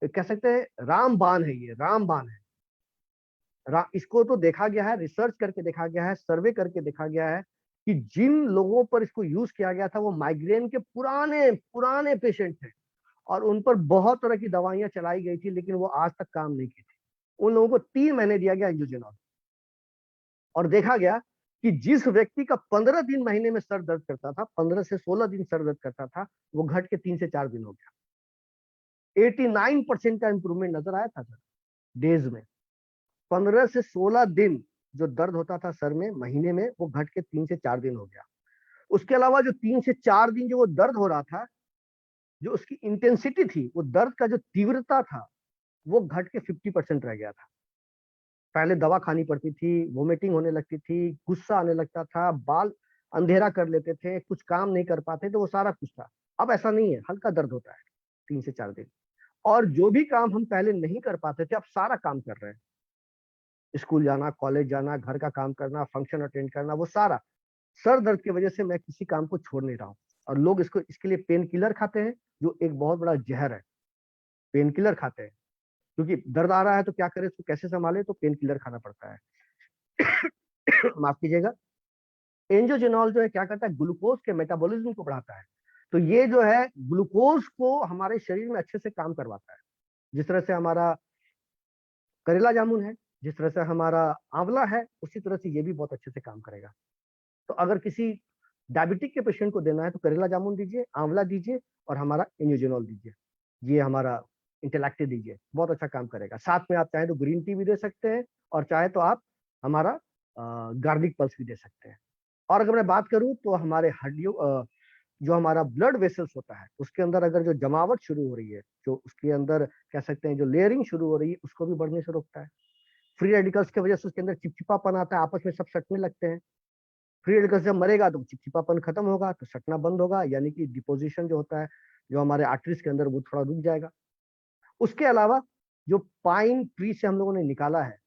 कह सकते हैं रामबाण है, ये रामबाण है। इसको तो देखा गया है, रिसर्च करके देखा गया है, सर्वे करके देखा गया है कि जिन लोगों पर इसको यूज किया गया था वो माइग्रेन के पुराने पुराने पेशेंट थे, और उन पर बहुत तरह की दवाइयां चलाई गई थी, लेकिन वो आज तक काम नहीं की थी। उन लोगों को 3 महीने दिया गया एंजियोजेनॉल, और देखा गया कि जिस व्यक्ति का 15 दिन महीने में सर दर्द करता था, 15 से 16 दिन सर दर्द करता था, वो घट के 3 से 4 दिन हो गया। 89% का इंप्रूवमेंट नजर आया था सर डेज में। 15 से 16 दिन जो दर्द होता था सर में महीने में, वो घट के 3 से 4 दिन हो गया। उसके अलावा जो 3 से 4 दिन जो वो दर्द हो रहा था, जो उसकी इंटेंसिटी थी, वो दर्द का जो तीव्रता था, वो घट के 50% रह गया था। पहले दवा खानी पड़ती थी, वोमिटिंग होने लगती थी, गुस्सा आने लगता था, बाल अंधेरा कर लेते थे, कुछ काम नहीं कर पाते, तो वो सारा कुछ था। अब ऐसा नहीं है, हल्का दर्द होता है 3 से 4 दिन, और जो भी काम हम पहले नहीं कर पाते थे, अब सारा काम कर रहे हैं। स्कूल जाना, कॉलेज जाना, घर का काम करना, फंक्शन अटेंड करना, वो सारा सर दर्द की वजह से मैं किसी काम को छोड़ नहीं रहा हूँ। और लोग इसको इसके लिए पेन किलर खाते हैं, जो एक बहुत बड़ा जहर है। पेन किलर खाते हैं क्योंकि दर्द आ रहा है तो क्या करें, उसको कैसे संभाले, तो पेन किलर खाना पड़ता है। माफ कीजिएगा। एंजियोजेनॉल जो है क्या करता है, ग्लूकोज के मेटाबॉलिज्म को बढ़ाता है। तो ये जो है ग्लूकोज को हमारे शरीर में अच्छे से काम करवाता है। जिस तरह से हमारा करेला जामुन है, जिस तरह से हमारा आंवला है, उसी तरह से ये भी बहुत अच्छे से काम करेगा। तो अगर किसी डायबिटिक के पेशेंट को देना है तो करेला जामुन दीजिए, आंवला दीजिए, और हमारा एंजियोजेनॉल दीजिए, ये हमारा इंटेलेक्टे दीजिए, बहुत अच्छा काम करेगा। साथ में आप चाहे तो ग्रीन टी भी दे सकते हैं, और चाहे तो आप हमारा गार्लिक पल्स भी दे सकते हैं। और अगर मैं बात करूं तो हमारे हड्डियों जो हमारा ब्लड वेसल्स होता है, उसके अंदर अगर जो जमावट शुरू हो रही है, जो उसके अंदर कह सकते हैं जो लेयरिंग शुरू हो रही है, उसको भी बढ़ने से रोकता है। फ्री रेडिकल्स की वजह से उसके अंदर चिपचिपापन आता है, आपस में सब सटने लगते हैं। फ्री रेडिकल्स जब मरेगा तो चिपचिपापन खत्म होगा, तो सटना बंद होगा, यानी कि डिपोजिशन जो होता है जो हमारे आर्टरीज के अंदर, वो थोड़ा रुक जाएगा। उसके अलावा जो पाइन ट्री से हम लोगों ने निकाला है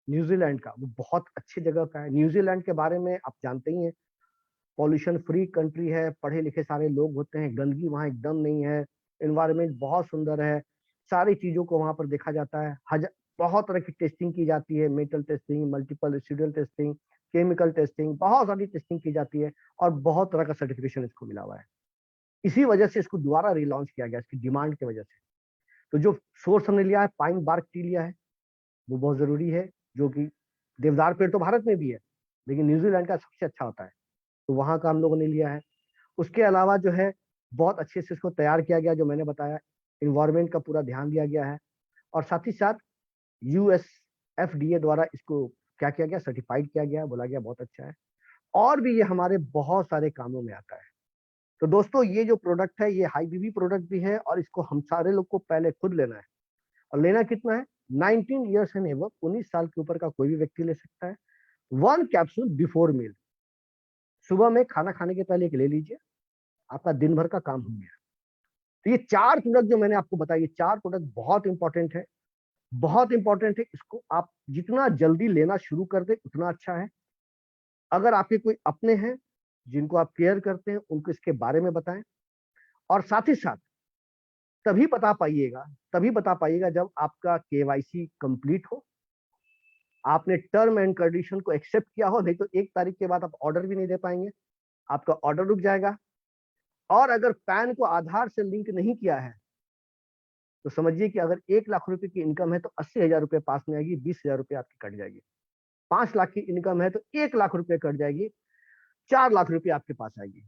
न्यूजीलैंड का, वो बहुत अच्छी जगह का है। न्यूजीलैंड के बारे में आप जानते ही हैं, पॉल्यूशन फ्री कंट्री है, पढ़े लिखे सारे लोग होते हैं, गंदगी वहाँ एकदम नहीं है, एनवायरनमेंट बहुत सुंदर है, सारी चीजों को वहाँ पर देखा जाता है। बहुत तरह की टेस्टिंग की जाती है, metal testing, multiple residual testing, chemical testing, बहुत सारी टेस्टिंग की जाती है, और बहुत तरह का सर्टिफिकेशन इसको मिला हुआ है। इसी वजह से इसको दोबारा रिलॉन्च किया गया, इसकी डिमांड की वजह से। तो जो सोर्स हमने लिया है, पाइन बार्क टी लिया है, वो बहुत जरूरी है, जो कि देवदार पेड़ तो भारत में भी है, लेकिन न्यूजीलैंड का सबसे अच्छा होता है, तो वहां का हम लोगों ने लिया है। उसके अलावा जो है बहुत अच्छे से इसको तैयार किया गया, जो मैंने बताया, इन्वायरमेंट का पूरा ध्यान दिया गया है, और साथ ही साथ USFDA द्वारा इसको क्या किया गया, सर्टिफाइड किया गया, बोला गया बहुत अच्छा है। और भी ये हमारे बहुत सारे कामों में आता है। तो दोस्तों, ये जो प्रोडक्ट है, ये हाई बीबी प्रोडक्ट भी है, और इसको हम सारे लोग को पहले खुद लेना है। और लेना कितना है, 19 ईयर्स एंड एबव, 19 साल के ऊपर का कोई भी व्यक्ति ले सकता है। 1 कैप्सूल बिफोर मील, सुबह में खाना खाने के पहले एक ले लीजिए, आपका दिन भर का काम हो गया। तो ये 4 प्रोडक्ट जो मैंने आपको बताया, ये 4 प्रोडक्ट बहुत इंपॉर्टेंट है, बहुत इंपॉर्टेंट है। इसको आप जितना जल्दी लेना शुरू कर दे उतना अच्छा है। अगर आपके कोई अपने हैं जिनको आप केयर करते हैं, उनको इसके बारे में बताएं, और साथ ही साथ तभी बता पाइएगा जब आपका KYC कंप्लीट हो, आपने टर्म एंड कंडीशन को एक्सेप्ट किया हो। नहीं तो 1 तारीख के बाद आप ऑर्डर भी नहीं दे पाएंगे, आपका ऑर्डर रुक जाएगा। और अगर पैन को आधार से लिंक नहीं किया है, तो समझिए कि अगर 1 लाख रुपए की इनकम है तो 80,000 रुपए पास में आएगी, 20,000 रुपए आपकी कट जाएगी। 5 लाख की इनकम है तो 1 लाख रुपए कट जाएगी, 4 लाख रुपए आपके पास आएगी।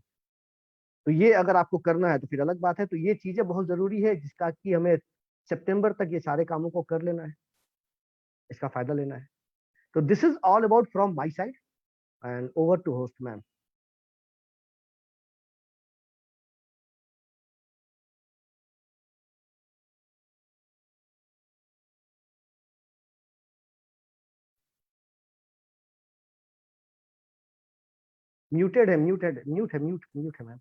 तो ये अगर आपको करना है तो फिर अलग बात है। तो ये चीजें बहुत जरूरी है, जिसका कि हमें सितंबर तक ये सारे कामों को कर लेना है, इसका फायदा लेना है। तो this is all about from my side, and over to host ma'am. Muted है, म्यूट है मैम।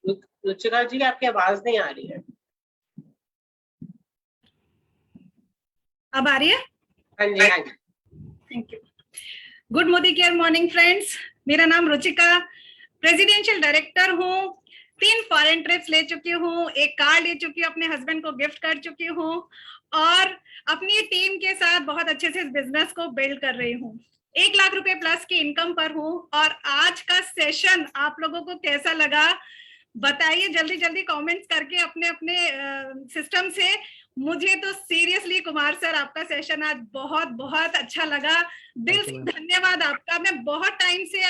रुचिका जी, आपकी आवाज नहीं आ रही है। अब आ रही है? हाँ जी, हाँ जी। Thank you. गुड मोदी केयर मॉर्निंग फ्रेंड्स, मेरा नाम रुचिका प्रेसिडेंशियल डायरेक्टर हूँ, 3 फॉरेन ट्रिप्स ले चुकी हूँ, एक कार ले चुकी हूँ, अपने हस्बैंड को गिफ्ट कर चुकी हूँ और अपनी टीम के साथ बहुत अच्छे से इस बिजनेस को बिल्ड कर रही हूँ। 1 लाख रुपए प्लस की इनकम पर हूँ। और आज का सेशन आप लोगों को कैसा लगा बताइए जल्दी जल्दी कमेंट्स करके अपने अपने सिस्टम से। मुझे तो सीरियसली कुमार सर आपका सेशन आज बहुत बहुत अच्छा लगा। दिल से धन्यवाद आपका। मैं बहुत टाइम से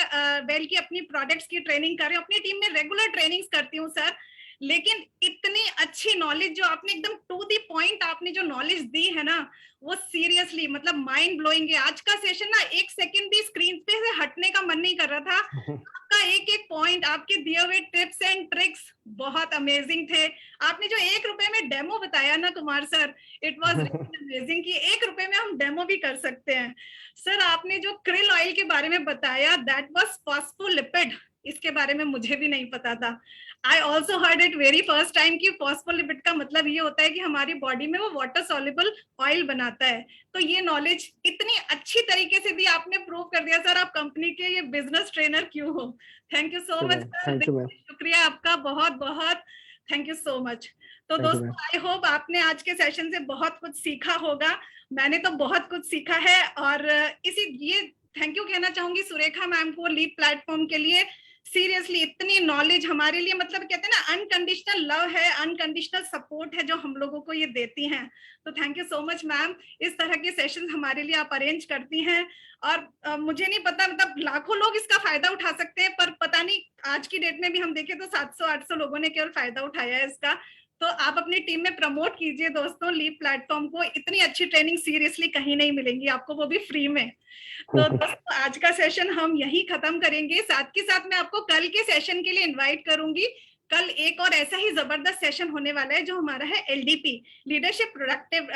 बेल की अपनी प्रोडक्ट्स की ट्रेनिंग कर रही हूँ, अपनी टीम में रेगुलर ट्रेनिंग्स करती हूँ सर, लेकिन इतनी अच्छी नॉलेज जो आपने एकदम टू द पॉइंट आपने जो नॉलेज दी है ना, वो सीरियसली मतलब माइंड ब्लोइंग है। आज का सेशन ना 1 सेकंड भी स्क्रीन पे से हटने का मन नहीं कर रहा था। आपका एक एक पॉइंट, आपके दिए हुए टिप्स एंड ट्रिक्स बहुत अमेजिंग थे। आपने जो 1 रुपए में डेमो बताया ना Kumar sir, it was amazing कि 1 रुपए में हम डेमो भी कर सकते हैं। सर आपने जो क्रिल ऑयल के बारे में बताया, दैट वाज फॉस्फोलिपिड, इसके बारे में मुझे भी नहीं पता था। I also heard it very first time कि फॉस्फोलिपिड का मतलब ये होता है कि हमारी बॉडी में वो वाटर सॉल्युबल ऑयल बनाता है। तो ये नॉलेज इतनी अच्छी तरीके से भी आपने प्रूव कर दिया सर, आप कंपनी के ये बिजनेस ट्रेनर क्यों हो। Thank you so much sir, शुक्रिया आपका बहुत बहुत, थैंक यू सो मच। तो दोस्तों आई होप आपने आज के सेशन से बहुत कुछ सीखा होगा। मैंने तो बहुत कुछ सीखा है और ये थैंक यू कहना चाहूंगी सुरेखा मैम को लीप प्लेटफॉर्म के लिए। सीरियसली इतनी नॉलेज हमारे लिए, मतलब कहते हैं ना अनकंडीशनल लव है, अनकंडीशनल सपोर्ट है जो हम लोगों को ये देती हैं। तो thank you so much ma'am. इस तरह के सेशंस हमारे लिए आप अरेंज करती हैं और मुझे नहीं पता, मतलब लाखों लोग इसका फायदा उठा सकते हैं, पर पता नहीं आज की डेट में भी हम देखें तो 700-800 लोगों ने केवल फायदा उठाया है इसका। तो आप अपनी टीम में प्रमोट कीजिए दोस्तों लीप प्लेटफॉर्म को। इतनी अच्छी ट्रेनिंग सीरियसली कहीं नहीं मिलेंगी आपको, वो भी फ्री में। तो दोस्तों आज का सेशन हम यहीं खत्म करेंगे। साथ के साथ मैं आपको कल के सेशन के लिए इनवाइट करूंगी। कल एक और ऐसा ही जबरदस्त सेशन होने वाला है जो हमारा है एलडीपी, लीडरशिप प्रोडक्टिव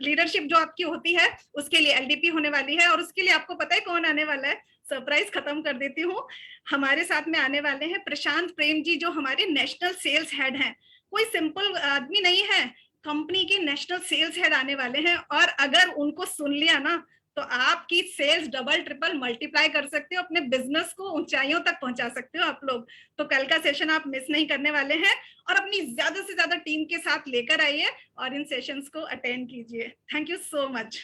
लीडरशिप जो आपकी होती है उसके लिए एलडीपी होने वाली है। और उसके लिए आपको पता है कौन आने वाला है, सरप्राइज खत्म कर देती हूँ। हमारे साथ में आने वाले हैं प्रशांत प्रेम जी, जो हमारे नेशनल सेल्स हेड हैं। कोई सिंपल आदमी नहीं है, कंपनी के नेशनल सेल्स हेड आने वाले हैं। और अगर उनको सुन लिया ना तो आपकी सेल्स डबल ट्रिपल मल्टीप्लाई कर सकते हो, अपने बिजनेस को ऊंचाइयों तक पहुंचा सकते हो आप लोग। तो कल का सेशन आप मिस नहीं करने वाले हैं और अपनी ज्यादा से ज्यादा टीम के साथ लेकर आइए और इन सेशंस को अटेंड कीजिए। Thank you so much.